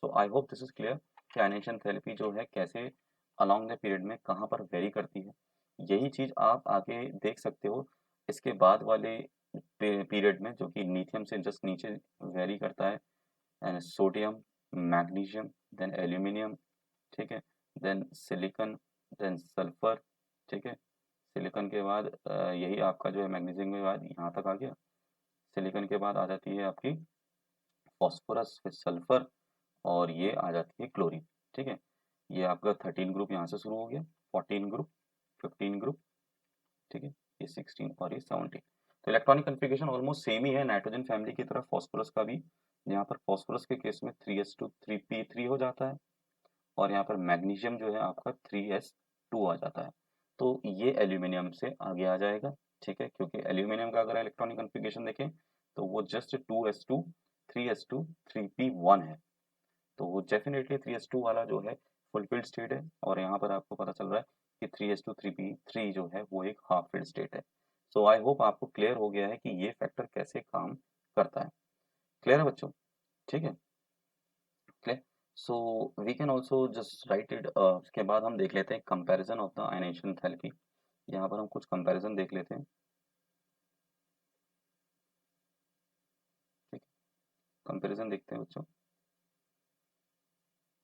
So I hope this is clear कि आयनेशन थेरेपी जो है कैसे अलॉन्ग द पीरियड में कहाँ पर वेरी करती है। यही चीज़ आप आगे देख सकते हो इसके बाद वाले पीरियड में, जो कि लिथियम से जस्ट नीचे वेरी करता है, सोडियम, मैग्नीशियम, देन एल्यूमिनियम, ठीक है, देन सिलिकॉन, देन सल्फर, ठीक है। सिलिकॉन के बाद यही आपका जो है मैग्नीशियम के बाद यहाँ तक आ गया। सिलिकॉन के बाद आ जाती है आपकी फॉस्फोरस, फिर सल्फर, और ये आ जाती है क्लोरीन, ठीक है। ये आपका 13 ग्रुप यहाँ से शुरू हो गया, 14 ग्रुप, 15 ग्रुप, ठीक है, ये 16 और ये 17। तो इलेक्ट्रॉनिक कन्फिगरेशन ऑलमोस्ट सेम ही है नाइट्रोजन फैमिली की तरह, फॉस्फोरस का भी। यहाँ पर फॉस्फोरस के केस में 3s2 3p3 हो जाता है, और यहाँ पर मैग्नीशियम जो है आपका 3s2 आ जाता है। तो ये एल्यूमिनियम से आगे आ जाएगा, ठीक है, क्योंकि एल्यूमिनियम का अगर इलेक्ट्रॉनिक कन्फिगरेशन देखें तो वो जस्ट 2s2 3s2 3p1 है। तो वो डेफिनेटली 3s2 वाला जो है फुलफिल्ड स्टेट है, और यहाँ पर आपको पता चल रहा है कि 3s2 3p3 जो है वो एक हाफ फिल्ड स्टेट है। सो आई होप आपको क्लियर हो गया है कि ये फैक्टर कैसे काम करता है। क्लियर है बच्चों? ठीक है, clear. So we can also just write it. उसके बाद हम देख लेते हैं comparison of the ionization enthalpy. यहाँ पर हम कुछ कंपैरिजन देख लेते हैं, ठीक है। कंपैरिजन देखते हैं बच्चों,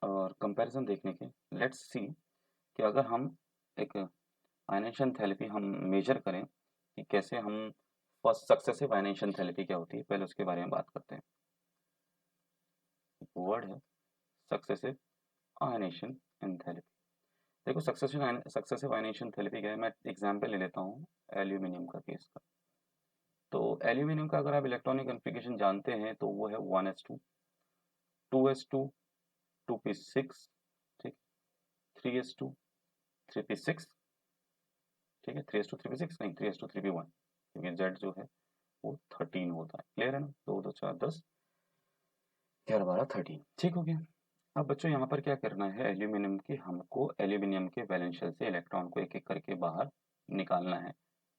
और कंपैरिजन देखने के लेट्स सी कि अगर हम एक आयनाइजेशन थेरेपी हम मेजर करें कि कैसे हम फर्स्ट सक्सेसिव आयनाइजेशन थेरेपी क्या होती है, पहले उसके बारे में बात करते हैं। वर्ड है सक्सेसिव आयनाइजेशन एंथैल्पी। देखो सक्सेसिव आयनाइजेशन थेरेपी क्या है, मैं एग्जांपल ले लेता हूँ एल्यूमिनियम का केस का। तो एल्यूमिनियम का अगर आप इलेक्ट्रॉनिक कन्फिगरेशन जानते हैं तो वो है 1s2 2s2 2p6, ठीक, 3s2 3p6, ठीक है, 3s2 3p6 नहीं, 3s2 3p1, क्योंकि z जो है वो 13 होता है। क्लियर है ना? 2 2 4 10 11 12 13, ठीक हो गया। अब बच्चों यहाँ पर क्या करना है, एल्यूमिनियम की हमको एल्यूमिनियम के वैलेंस शेल से इलेक्ट्रॉन को एक एक करके बाहर निकालना है।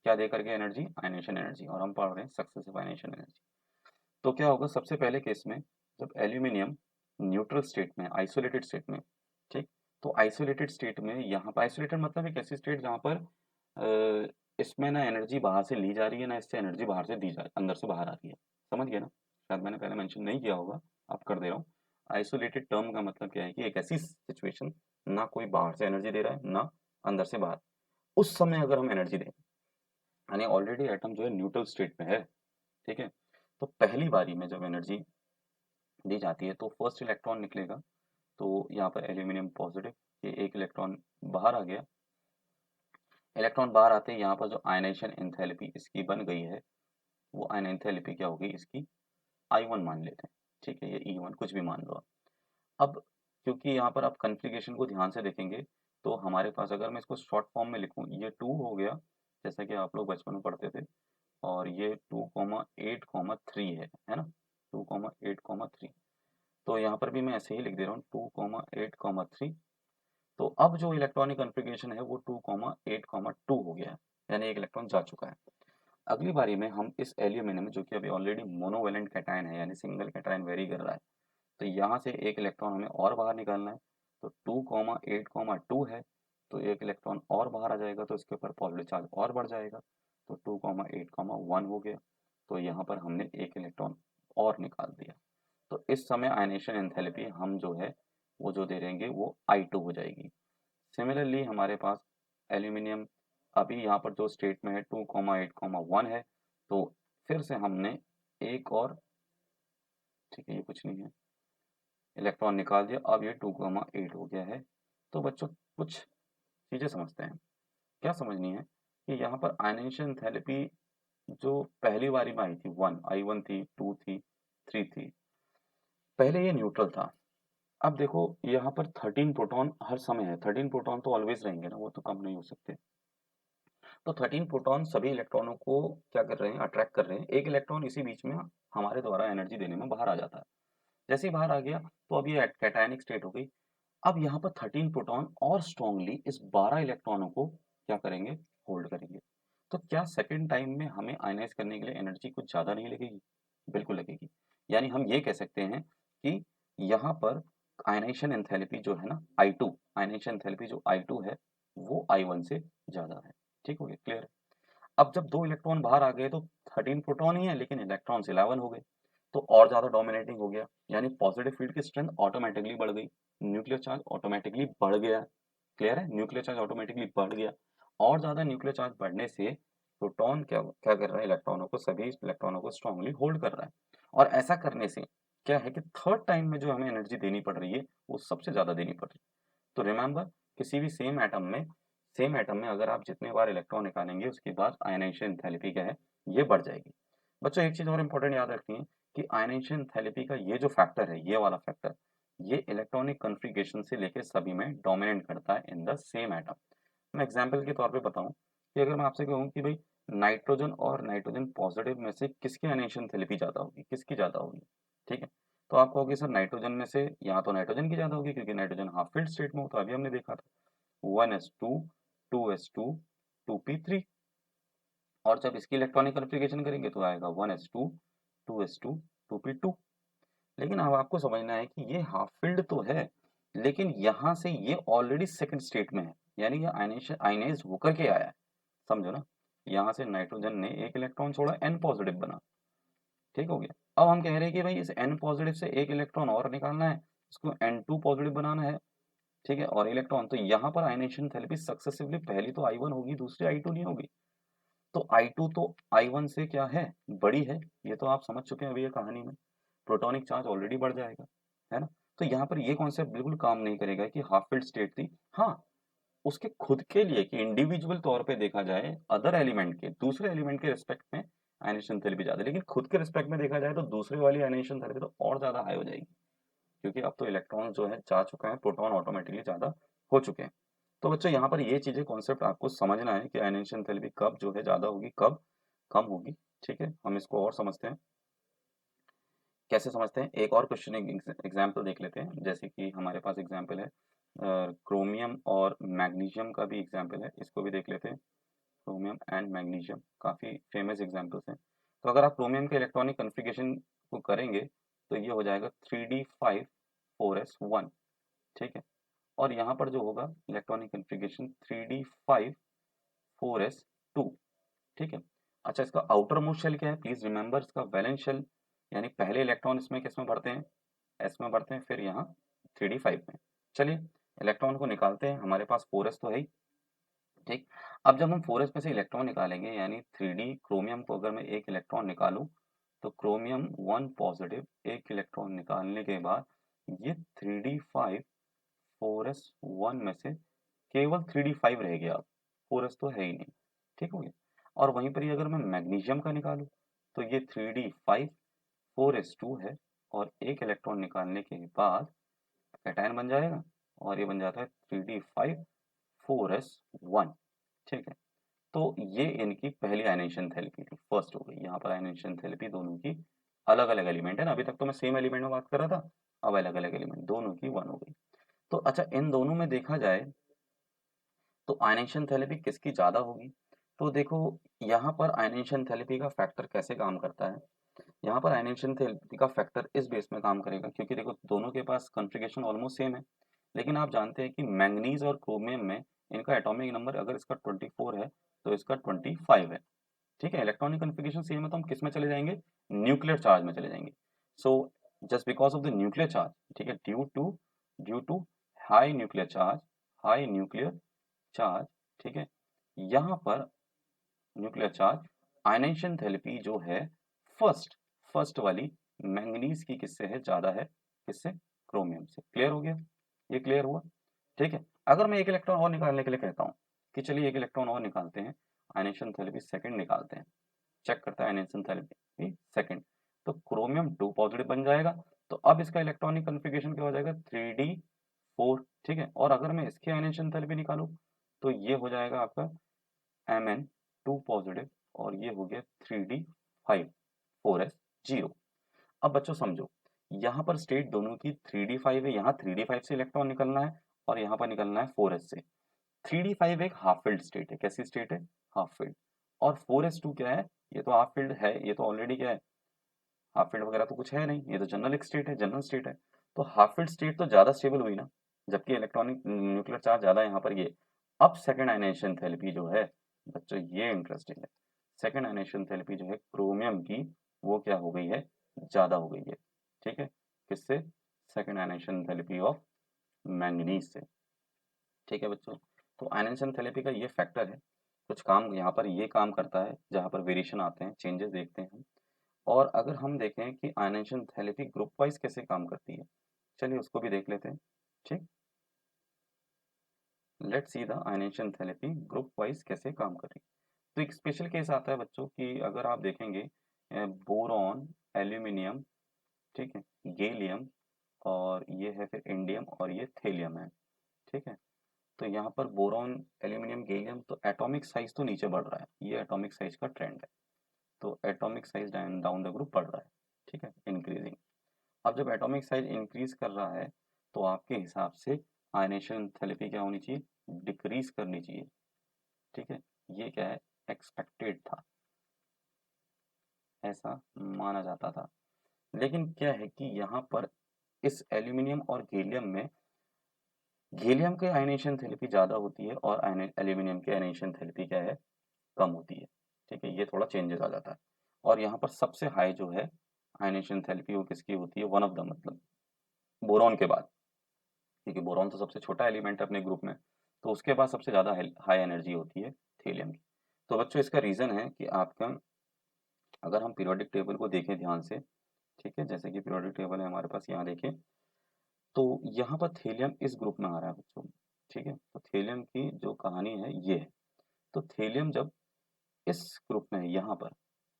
क्या दे करके? एनर्जी, आयनेशन एनर्जी, और हम पढ़ रहे हैं सक्सेसिव आयनेशन एनर्जी। तो क्या होगा सबसे पहले केस में, जब एल्यूमिनियम न्यूट्रल स्टेट में, आइसोलेटेड स्टेट में, ठीक, तो आइसोलेटेड स्टेट में यहाँ पर आइसोलेटेड मतलब एक ऐसी स्टेट जहाँ पर इसमें ना एनर्जी बाहर से ली जा रही है, ना इससे एनर्जी बाहर से दी जा अंदर से बाहर आ रही है। समझ गए ना? शायद मैंने पहले मेंशन नहीं किया होगा, अब कर दे रहा हूँ। आइसोलेटेड टर्म का मतलब क्या है कि एक ऐसी सिचुएशन, ना कोई बाहर से एनर्जी दे रहा है ना अंदर से बाहर, उस समय अगर हम एनर्जी दें, यानी ऑलरेडी एटम जो है न्यूट्रल स्टेट में है, ठीक है, तो पहली बारी में जब एनर्जी दी जाती है तो फर्स्ट इलेक्ट्रॉन निकलेगा। तो यहाँ पर एल्यूमिनियम पॉजिटिव, ये एक इलेक्ट्रॉन बाहर आ गया। इलेक्ट्रॉन बाहर आते ही यहाँ पर जो आयनाइजेशन एंथैल्पी इसकी बन गई है, वो आयन एंथैल्पी क्या होगी इसकी, I1 मान लेते हैं, ठीक है, ये E1 कुछ भी मान लो आप। अब क्योंकि यहाँ पर आप कन्फिगरेशन को ध्यान से देखेंगे तो हमारे पास, अगर मैं इसको शॉर्ट फॉर्म में लिखूँ, ये 2 हो गया जैसा कि आप लोग बचपन में पढ़ते थे, और ये 2,8,3 है ना, 2,8,3। तो यहाँ पर भी मैं ऐसे ही लिख दे रहा हूँ 2,8,3। तो अब जो इलेक्ट्रॉनिक कन्फिगरेशन है वो 2,8,2 हो गया है, यानी एक इलेक्ट्रॉन जा चुका है। अगली बारी में हम इस एल्यूमिनियम जो कि अभी ऑलरेडी मोनोवेलेंट कैटायन है, यानी सिंगल कैटायन वेरी कर रहा है, तो यहाँ से एक इलेक्ट्रॉन हमें और बाहर निकालना है। तो 2,8,2 है, तो एक इलेक्ट्रॉन और बाहर आ जाएगा, तो इसके ऊपर पॉजिटिव चार्ज और बढ़ जाएगा, तो 2,8,1 हो गया। तो यहाँ पर हमने एक इलेक्ट्रॉन और निकाल दिया। तो इस समय आयनेशन एंथैल्पी हम जो है वो जो दे देंगे वो I2 हो जाएगी। सिमिलरली हमारे पास एल्यूमिनियम अभी यहाँ पर जो स्टेट में है 2,8,1 है, तो फिर से हमने एक और, ठीक है, ये कुछ नहीं है, इलेक्ट्रॉन निकाल दिया। अब ये 2,8 हो गया है। तो बच्चों कुछ चीज़ें समझते हैं। क्या समझनी है कि यहाँ पर आयनाइजेशन थेरेपी जो पहली बारी में आई थी, 1 I1 थी, 2 थी, 3 थी, पहले ये न्यूट्रल था। अब देखो यहाँ पर 13 प्रोटॉन हर समय है, 13 प्रोटॉन तो ऑलवेज रहेंगे ना, वो तो कम नहीं हो सकते। तो 13 प्रोटॉन सभी इलेक्ट्रॉनों को क्या कर रहे हैं, अट्रैक्ट कर रहे हैं। एक इलेक्ट्रॉन इसी बीच में हमारे द्वारा एनर्जी देने में बाहर आ जाता है। जैसे ही बाहर आ गया तो अब ये कैटायनिक स्टेट हो गई। अब यहाँ पर 13 प्रोटॉन और स्ट्रांगली इस 12 इलेक्ट्रॉनों को क्या करेंगे, होल्ड करेंगे। तो क्या सेकंड टाइम में हमें आयनाइज करने के लिए एनर्जी कुछ ज़्यादा नहीं लगेगी? बिल्कुल लगेगी। यानी हम ये कह सकते हैं कि यहाँ पर आयनाइजेशन एंथैल्पी जो है ना I2, आयनाइजेशन एंथैल्पी जो I2 है वो I1 से ज़्यादा है। ठीक हो गया, क्लियर? अब जब 2 इलेक्ट्रॉन बाहर आ गए तो 13 प्रोटॉन ही है लेकिन इलेक्ट्रॉन्स 11 हो गए, तो और ज़्यादा डोमिनेटिंग हो गया, यानी पॉजिटिव फील्ड की स्ट्रेंथ ऑटोमेटिकली बढ़ गई, न्यूक्लियर चार्ज ऑटोमेटिकली बढ़ गया। क्लियर है? न्यूक्लियर चार्ज ऑटोमेटिकली बढ़ गया, और ज़्यादा न्यूक्लियर चार्ज बढ़ने से प्रोटॉन क्या क्या कर रहा है, इलेक्ट्रॉनों को, सभी इलेक्ट्रॉनों को स्ट्रांगली होल्ड कर रहा है। और ऐसा करने से क्या है कि थर्ड टाइम में जो हमें एनर्जी देनी पड़ रही है वो सबसे ज़्यादा देनी पड़ रही है। तो रिमेंबर, किसी भी सेम एटम में अगर आप जितने बार इलेक्ट्रॉन निकालेंगे उसके बाद आयनाइजेशन एंथैल्पी क्या है, ये बढ़ जाएगी। बच्चों एक चीज़ और इम्पोर्टेंट याद रखनी है कि आयनाइजेशन एंथैल्पी का ये जो फैक्टर है, ये वाला फैक्टर, ये इलेक्ट्रॉनिक कन्फिग्रेशन से लेकर सभी में डोमिनेट करता है इन द सेम एटम। मैं एग्जाम्पल के तौर पे बताऊं कि अगर मैं आपसे कहूँ कि भाई नाइट्रोजन और नाइट्रोजन पॉजिटिव में से किसकी आयनाइजेशन एंथैल्पी ज़्यादा होगी, किसकी ज़्यादा होगी, ठीक है? तो आप कहोगे सर नाइट्रोजन में से, यहाँ तो नाइट्रोजन की ज़्यादा होगी क्योंकि नाइट्रोजन हाफ फिल्ड स्टेट में होता है, अभी हमने देखा था 1s2 2s2 2p3। और जब इसकी इलेक्ट्रॉनिक कन्फिग्रेशन करेंगे तो आएगा 1s2 2s2 2p2। लेकिन अब आपको समझना है कि ये हाफ फिल्ड तो है, लेकिन यहाँ से ये ऑलरेडी सेकंड स्टेट में है, यानी ये आयनाइज होकर के आया है, समझो ना। यहाँ से नाइट्रोजन ने एक इलेक्ट्रॉन छोड़ा, N पॉजिटिव बना, ठीक हो गया। अब हम कह रहे हैं कि भाई इस N पॉजिटिव से एक इलेक्ट्रॉन और निकालना है, इसको N2 पॉजिटिव बनाना है, ठीक है, और इलेक्ट्रॉन, तो यहाँ पर आयनाइजेशन थेरेपी सक्सेसिवली पहली तो I1 होगी, दूसरी I2 नहीं होगी। तो I2 तो I1 से क्या है, बड़ी है, ये तो आप समझ चुके हैं अभी ये कहानी में। प्रोटॉनिक चार्ज ऑलरेडी बढ़ जाएगा, है ना? तो यहाँ पर ये कॉन्सेप्ट बिल्कुल काम नहीं करेगा कि हाफ फिल्ड स्टेट थी। हाँ, उसके खुद के लिए कि इंडिविजुअल तौर पे देखा जाए अदर एलिमेंट के, दूसरे एलिमेंट के रिस्पेक्ट में आयनाइजेशन थेरेपी ज़्यादा, लेकिन खुद के रिस्पेक्ट में देखा जाए तो दूसरे वाली आयनाइजेशन थेरेपी तो और ज़्यादा हाई हो जाएगी, क्योंकि अब तो इलेक्ट्रॉन जो है जा चुका है, प्रोटॉन ऑटोमेटिकली ज़्यादा हो चुके हैं। तो बच्चों यहाँ पर ये चीज़ें कॉन्सेप्ट आपको समझना है कि आयनाइजेशन थेरेपी कब जो है ज़्यादा होगी, कब कम होगी, ठीक है? हम इसको और समझते हैं। कैसे समझते हैं, एक और क्वेश्चन एग्जाम्पल देख लेते हैं। जैसे कि हमारे पास एग्जाम्पल है क्रोमियम और मैग्नीशियम का भी एग्जाम्पल है, इसको भी देख लेते हैं। क्रोमियम एंड मैग्नीशियम काफ़ी फेमस एग्जाम्पल्स हैं। तो अगर आप क्रोमियम के इलेक्ट्रॉनिक कन्फिग्रेशन को करेंगे तो ये हो जाएगा 3d5 4s1, ठीक है। और यहाँ पर जो होगा इलेक्ट्रॉनिक कन्फिग्रेशन 3d5 4s2, ठीक है। अच्छा, इसका आउटर मोस्ट शेल क्या है, प्लीज रिमेंबर, इसका वैलेंस शेल, यानी पहले इलेक्ट्रॉन इसमें किस में भरते हैं, एस में भरते हैं, फिर यहाँ 3d5 में। चलिए इलेक्ट्रॉन को निकालते हैं, हमारे पास 4s तो है ही, ठीक। अब जब हम 4s में से इलेक्ट्रॉन निकालेंगे, यानी 3d क्रोमियम को अगर मैं एक इलेक्ट्रॉन निकालूं, तो क्रोमियम 1 पॉजिटिव एक इलेक्ट्रॉन निकालने के बाद ये 3d5 4s1 में से केवल 3d5 रह गया, 4s तो है ही नहीं, ठीक हो गया। और वहीं पर ही अगर मैं मैग्नीशियम का निकालूं तो ये 3d5 4s2 है, और एक इलेक्ट्रॉन निकालने के बाद कैटायन बन जाएगा, और ये बन जाता है 3d5 4s1, ठीक है। तो ये इनकी पहली आयनाइजेशन थेरेपी थी, फर्स्ट हो गई। यहाँ पर आयनाइजेशन थेरेपी दोनों की अलग अलग एलिमेंट है ना, अभी तक तो मैं सेम एलिमेंट में बात कर रहा था, अब अलग अलग एलिमेंट दोनों की वन हो गई। तो अच्छा, इन दोनों में देखा जाए तो आयनाइजेशन थेरेपी किसकी ज़्यादा होगी? तो देखो यहाँ पर आयनाइजेशन थेरेपी का फैक्टर कैसे काम करता है। यहाँ पर आयनाइजेशन थेरेपी का फैक्टर इस बेस में काम करेगा क्योंकि देखो दोनों के पास कॉन्फ़िगरेशन ऑलमोस्ट सेम है, लेकिन आप जानते हैं कि मैंगनीज और क्रोमियम में इनका एटॉमिक नंबर अगर इसका 24 है तो इसका 25 है, ठीक है। इलेक्ट्रॉनिक कॉन्फ़िगरेशन सेम है तो हम किस में चले जाएंगे, न्यूक्लियर चार्ज में चले जाएंगे। So just because of the nuclear charge, ठीक है, due to high nuclear charge, high nuclear charge, ठीक है, यहाँ पर न्यूक्लियर चार्ज आयनाइजेशन थेरेपी जो है फर्स्ट फर्स्ट वाली मैंगनीज की किससे है, ज्यादा है, किससे, क्रोमियम से। क्लियर हो गया, ये क्लियर हुआ, ठीक है। अगर मैं एक इलेक्ट्रॉन और निकालने के लिए कहता हूँ कि चलिए एक इलेक्ट्रॉन और निकालते हैं, आयनाइजेशन थेरेपी सेकंड निकालते हैं, चेक करता है आयनाइजेशन थेरेपी सेकंड, तो क्रोमियम 2 पॉजिटिव बन जाएगा, तो अब इसका इलेक्ट्रॉनिक कन्फिग्रेशन क्या हो जाएगा, 3d4, ठीक है। और अगर मैं इसकी आयनाइजेशन थेरेपी निकालूं तो ये हो जाएगा आपका Mn2 पॉजिटिव, और ये हो गया 3d5 4s0। अब बच्चों समझो, यहाँ पर स्टेट दोनों की 3d5 है, यहाँ 3d5 से इलेक्ट्रॉन निकलना है और यहाँ पर निकलना है 4s से। 3d5 एक हाफ फिल्ड स्टेट है, कैसी स्टेट है, हाफ फिल्ड। और 4s2 क्या है, ये तो हाफ फिल्ड है, ये तो ऑलरेडी क्या है, हाफ फील्ड वगैरह तो कुछ है नहीं, ये तो जनरल स्टेट है, जनरल स्टेट है। तो हाफ फील्ड स्टेट तो ज्यादा स्टेबल हुई ना, जबकि इलेक्ट्रॉनिक न्यूक्लियर चार्ज ज्यादा है यहाँ पर ये। अब सेकंड आयनाइजेशन थेरेपी जो है बच्चों, ये इंटरेस्टिंग है। सेकंड आयनाइजेशन थेरेपी जो है क्रोमियम की, वो क्या हो गई है, ज्यादा हो गई है, ठीक है, किससे, second ionization therapy of manganese से, ठीक है बच्चों, तो आयनाइजेशन थेरेपी का ये फैक्टर है, कुछ काम यहाँ पर ये काम करता है जहाँ पर वेरिएशन आते हैं, चेंजेस देखते हैं हम। और अगर हम देखें कि आयनाइजेशन थेरेपी ग्रुप वाइज कैसे काम करती है, चलिए उसको भी देख लेते हैं। ठीक, let's see the ionization therapy group wise कैसे काम कर रही है। तो एक स्पेशल केस आता है बच्चों कि अगर आप देखेंगे बोरॉन, एल्यूमिनियम, ठीक है, गैलियम, और ये है फिर इंडियम, और ये थेलियम है। ठीक है, तो यहाँ पर बोरॉन, एल्यूमिनियम, गैलियम, तो एटॉमिक साइज तो नीचे बढ़ रहा है, ये एटॉमिक साइज का ट्रेंड है। तो atomic size down the group बढ़ रहा है, ठीक है, इंक्रीजिंग। अब जब एटॉमिक साइज इंक्रीज कर रहा है तो आपके हिसाब से आयनेशन थेरेपी क्या होनी चाहिए, डिक्रीज करनी चाहिए। ठीक है, ये क्या है, एक्सपेक्टेड था, ऐसा माना जाता था। लेकिन क्या है कि यहाँ पर इस एल्यूमिनियम और गैलियम में गैलियम के आयनेशन थेरेपी ज़्यादा होती है और एल्यूमिनियम की आयनेशन थेरेपी क्या है, कम होती है। ठीक है, ये थोड़ा चेंजेस आ जाता है। और यहाँ पर सबसे हाई जो है आयनेशन थेरेपी वो किसकी होती है, वन ऑफ द, मतलब बोरॉन के बाद, क्योंकि बोरॉन तो सबसे छोटा एलिमेंट है अपने ग्रुप में, तो उसके बाद सबसे ज़्यादा हाई एनर्जी होती है थेलियम की। तो बच्चों इसका रीज़न है कि आपका, अगर हम पीरियोडिक टेबल को देखें ध्यान से, ठीक है, जैसे कि पीरियोडिक टेबल है हमारे पास, यहाँ देखें, तो यहाँ पर थेलियम इस ग्रुप में आ रहा है बच्चों। ठीक है, तो थेलियम की जो कहानी है ये है। तो थेलियम जब इस ग्रुप में है, यहाँ पर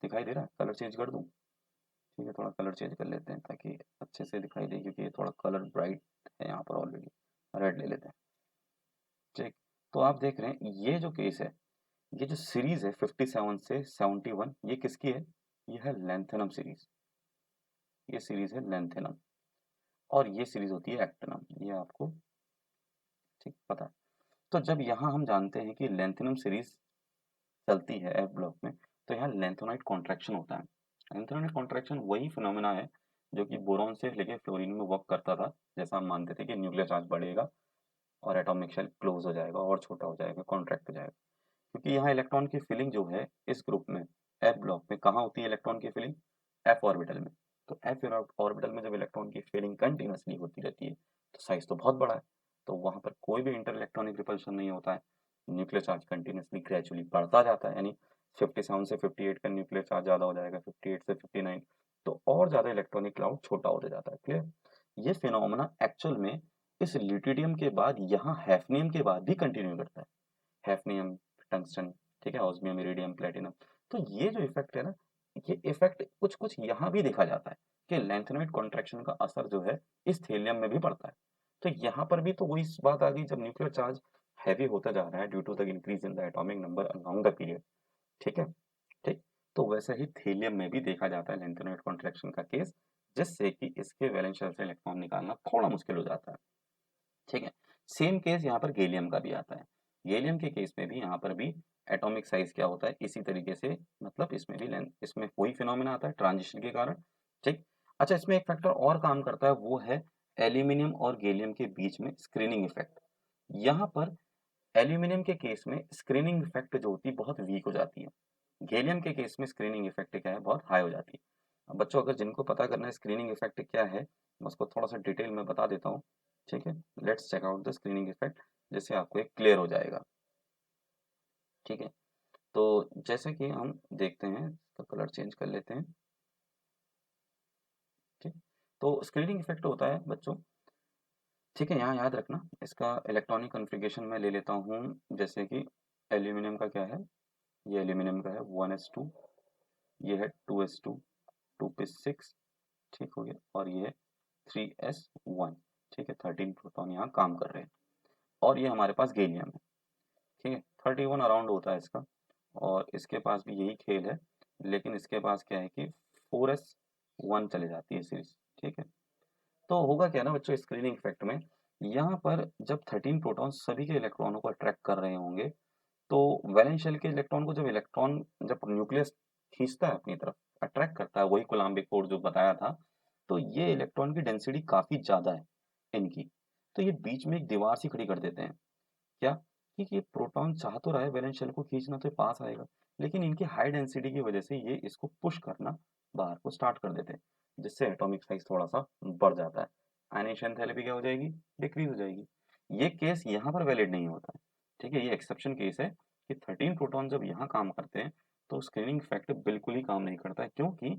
दिखाई दे रहा है, कलर चेंज कर दूँ? ठीक है, थोड़ा कलर चेंज कर लेते हैं ताकि अच्छे से दिखाई दे, क्योंकि ये थोड़ा कलर ब्राइट है यहाँ पर ऑलरेडी। रेड ले लेते हैं। ठीक, तो आप देख रहे हैं ये जो केस है, ये जो सीरीज है 57 से 71, ये किसकी है, ये है लेंथेनम सीरीज। ये सीरीज है लेंथेनम, और ये सीरीज होती है एक्टिनम, ये आपको ठीक पता है। तो जब यहाँ हम जानते हैं कि लेंथेनम सीरीज चलती है एफ ब्लॉक में, तो यहाँ लेंथेनाइट कॉन्ट्रैक्शन होता है। लेंथेनाइट कॉन्ट्रैक्शन वही फिनोमेना है जो कि बोरॉन से लेके फ्लोरीन में वर्क करता था। जैसा हम मानते थे कि न्यूक्लियर चार्ज बढ़ेगा और एटॉमिक शेल क्लोज हो जाएगा और छोटा हो जाएगा, कॉन्ट्रैक्ट हो जाएगा। क्योंकि यहाँ इलेक्ट्रॉन की फिलिंग जो है इस ग्रुप में, एफ ब्लॉक में, कहाँ होती है इलेक्ट्रॉन की फिलिंग, एफ ऑर्बिटल में। तो एफ ऑर्बिटल में जब इलेक्ट्रॉन की फिलिंग कंटिन्यूसली होती रहती है तो साइज तो बहुत बड़ा है, तो वहाँ पर कोई भी इंटर इलेक्ट्रॉनिक रिपल्शन नहीं होता है। न्यूक्लियर चार्ज कंटिन्यूसली ग्रेजुअली बढ़ता जाता है, यानी 57 से 58 का न्यूक्लियर चार्ज ज़्यादा हो जाएगा, 58 से 59 तो और ज़्यादा इलेक्ट्रॉनिक क्लाउड छोटा होता जाता है। क्लियर? ये फिनोमेना एक्चुअल में इस ल्यूटिडियम के बाद यहाँ हैफनियम के बाद भी कंटिन्यू करता है। हैफनियम, टंगस्टन, ठीक है, ऑस्मियम, इरिडियम, प्लेटिनम। तो ये जो इफेक्ट है ना, ये इफेक्ट कुछ कुछ यहाँ भी देखा जाता है कि लैंथेनॉइड कॉन्ट्रैक्शन का असर जो है इस थेलियम में भी पड़ता है। तो यहाँ पर भी तो वही बात आ गई, जब न्यूक्लियर चार्ज हैवी होता जा रहा है due to the increase in the atomic number along the period, ठीक है, ठीक, तो वैसे ही थेलियम में भी देखा जाता है लैंथेनॉइड कॉन्ट्रैक्शन का केस, जिससे कि इसके वैलेंस शेल से इलेक्ट्रॉन निकालना थोड़ा मुश्किल हो जाता है। ठीक है, सेम केस यहाँ पर गैलियम का भी आता है। गैलियम के केस में भी यहाँ पर भी एटॉमिक साइज क्या होता है इसी तरीके से, मतलब इसमें भी लेंथ, इसमें कोई फिनोमेना आता है ट्रांजिशन के कारण। ठीक, अच्छा, इसमें एक फैक्टर और काम करता है, वो है एल्यूमिनियम और गैलियम के बीच में स्क्रीनिंग इफेक्ट। यहाँ पर एल्यूमिनियम के केस में स्क्रीनिंग इफेक्ट जो होती है बहुत वीक हो जाती है, गैलियम के केस में स्क्रीनिंग इफेक्ट क्या है, बहुत हाई हो जाती है। अब बच्चों अगर जिनको पता करना है स्क्रीनिंग इफेक्ट क्या है, मैं उसको थोड़ा सा डिटेल में बता देता हूँ। ठीक है, let's check out the screening effect, जिससे आपको एक क्लियर हो जाएगा। ठीक है, तो जैसे कि हम देखते हैं, इसका कलर चेंज कर लेते हैं। ठीक, तो स्क्रीनिंग इफेक्ट होता है बच्चों, ठीक है, यहाँ याद रखना इसका इलेक्ट्रॉनिक कॉन्फ़िगरेशन मैं ले लेता हूँ। जैसे कि एल्यूमिनियम का क्या है, ये एल्यूमिनियम का है 1s2, ये है 2s2, 2p6, ठीक हो गया, और ये है 3s1, ठीक है, 13 प्रोटॉन यहाँ काम कर रहे हैं। और ये हमारे पास गैलियम है, ठीक है, 31 अराउंड होता है इसका, और इसके पास भी यही खेल है, लेकिन इसके पास क्या है कि 4s1 चले जाती है सीरीज। ठीक है, तो होगा क्या ना बच्चों, स्क्रीनिंग इफेक्ट में यहाँ पर जब 13 प्रोटॉन सभी के इलेक्ट्रॉनों को अट्रैक्ट कर रहे होंगे, तो वैलेंस शेल के इलेक्ट्रॉन को जब न्यूक्लियस खींचता है अपनी तरफ, अट्रैक्ट करता है, वही कूलम्बिक फोर्स जो बताया था, तो ये इलेक्ट्रॉन की डेंसिटी काफ़ी ज़्यादा है इनकी, तो ये बीच में एक दीवार सी खड़ी कर देते हैं। क्या? क्योंकि ये प्रोटॉन चाह तो रहा है वैलेंस शेल को खींचना, तो ये पास आएगा, लेकिन इनकी हाई डेंसिटी की वजह से ये इसको पुश करना बाहर को स्टार्ट कर देते हैं, जिससे एटॉमिक साइज थोड़ा सा बढ़ जाता है। आयनेशन थेरेपी क्या हो जाएगी, डिक्रीज हो जाएगी। ये केस यहाँ पर वैलिड नहीं होता है, ठीक है, ये एक्सेप्शन केस है कि 13 प्रोटॉन जब यहाँ काम करते हैं तो स्क्रीनिंग इफेक्ट बिल्कुल ही काम नहीं करता है, क्योंकि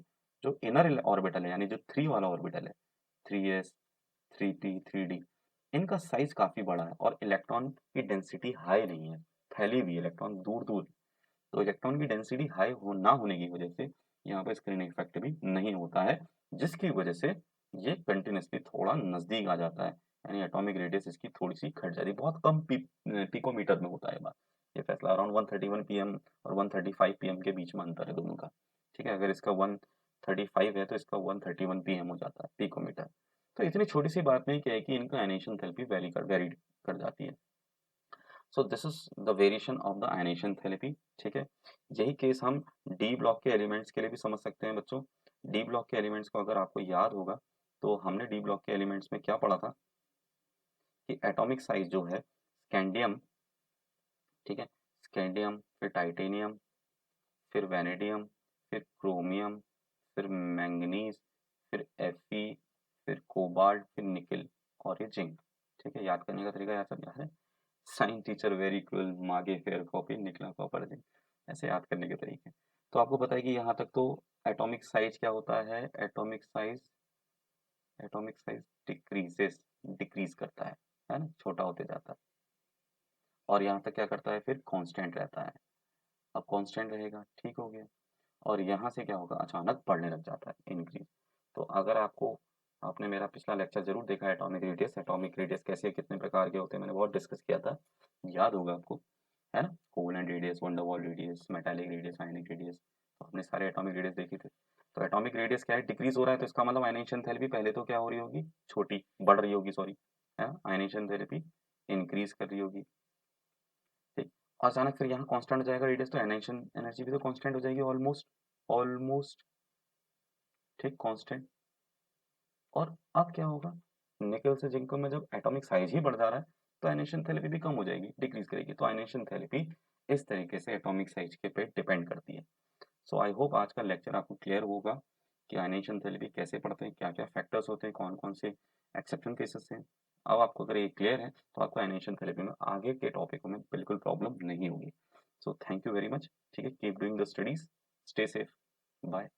जो इनर ऑर्बिटल है यानी जो 3 वाला ऑर्बिटल है, 3s 3p 3d, इनका साइज काफी बड़ा है और इलेक्ट्रॉन की डेंसिटी हाई नहीं है, फैली हुई इलेक्ट्रॉन दूर दूर, तो इलेक्ट्रॉन की डेंसिटी हाई ना होने की वजह से यहाँ पर स्क्रीनिंग इफेक्ट भी नहीं होता है, जिसकी वजह से ये कंटिन्यूसली थोड़ा नजदीक आ जाता है, यानी एटॉमिक रेडियस इसकी थोड़ी सी घट जाती है, बहुत कम पिकोमीटर में होता है बात, ये फैसला अराउंड 131 पीएम और 135 पीएम के बीच में अंतर है दोनों का, ठीक है, अगर इसका 135 है तो इसका 131 पीएम हो जाता है पिकोमीटर, तो इतनी छोटी सी बात नहीं क्या है कि इनका आयनेशन थेरेपी वेरी कर जाती है। So this is the variation of the ionisation therapy, ठीक है, यही केस हम डी ब्लॉक के एलिमेंट्स के लिए भी समझ सकते हैं बच्चों। डी ब्लॉक के एलिमेंट्स को अगर आपको याद होगा तो हमने डी ब्लॉक के एलिमेंट्स में क्या पढ़ा था कि एटॉमिक साइज जो है स्कैंडियम, ठीक है, स्कैंडियम फिर टाइटेनियम फिर वैनेडियम फिर क्रोमियम फिर मैंगनीज फिर Fe फिर कोबाल्ट फिर निकल और ये जिंक, ठीक है, याद करने का तरीका याद सब याद है, साइंस टीचर वेरी क्रूल, मागे फेयर कॉपी निकला कॉपर जिंक, ऐसे याद करने के तरीके। तो आपको पता है कि यहाँ तक तो एटॉमिक साइज क्या होता है, एटॉमिक साइज डिक्रीज करता है ना, छोटा होते जाता है, और यहाँ तक क्या करता है फिर कांस्टेंट रहता है, अब कांस्टेंट रहेगा, ठीक हो गया, और यहाँ से क्या होगा अचानक बढ़ने लग जाता है इंक्रीज। तो अगर आपको, आपने मेरा पिछला लेक्चर जरूर देखा है एटॉमिक रेडियस कैसे कितने प्रकार के होते हैं, मैंने बहुत डिस्कस किया था, याद होगा आपको, है ना, covalent radius, van der Waals radius, metallic radius, ionic radius, तो हमने सारे एटॉमिक रेडियस देखे थे। तो एटॉमिक रेडियस क्या है, डिक्रीज हो रहा है, तो इसका मतलब आयनेशन थेरेपी पहले तो क्या हो रही होगी, छोटी बढ़ रही होगी, सॉरी, है ना, आयनेशन थेरेपी इंक्रीज कर रही होगी, ठीक, और अचानक फिर यहाँ कांस्टेंट हो जाएगा रेडियस, तो आयनेशन एनर्जी भी तो कांस्टेंट हो जाएगी ऑलमोस्ट, ऑलमोस्ट, ठीक, कांस्टेंट। और अब क्या होगा, निकल से जिंक में जब एटॉमिक साइज ही बढ़ जा रहा है तो आयनेशन थेरेपी भी कम हो जाएगी, डिक्रीज करेगी, तो आयनेशन थेरेपी इस तरीके से एटॉमिक साइज के पे डिपेंड करती है। सो आई होप आज का लेक्चर आपको क्लियर होगा कि आयनेशन थेरेपी कैसे पढ़ते हैं, क्या क्या फैक्टर्स होते हैं, कौन कौन से एक्सेप्शन केसेस हैं। अब आपको अगर ये क्लियर है तो आपको आयनेशन थेरेपी में आगे के टॉपिकों में बिल्कुल प्रॉब्लम नहीं होगी। So thank you very much, ठीक है, keep doing the studies, stay safe, bye.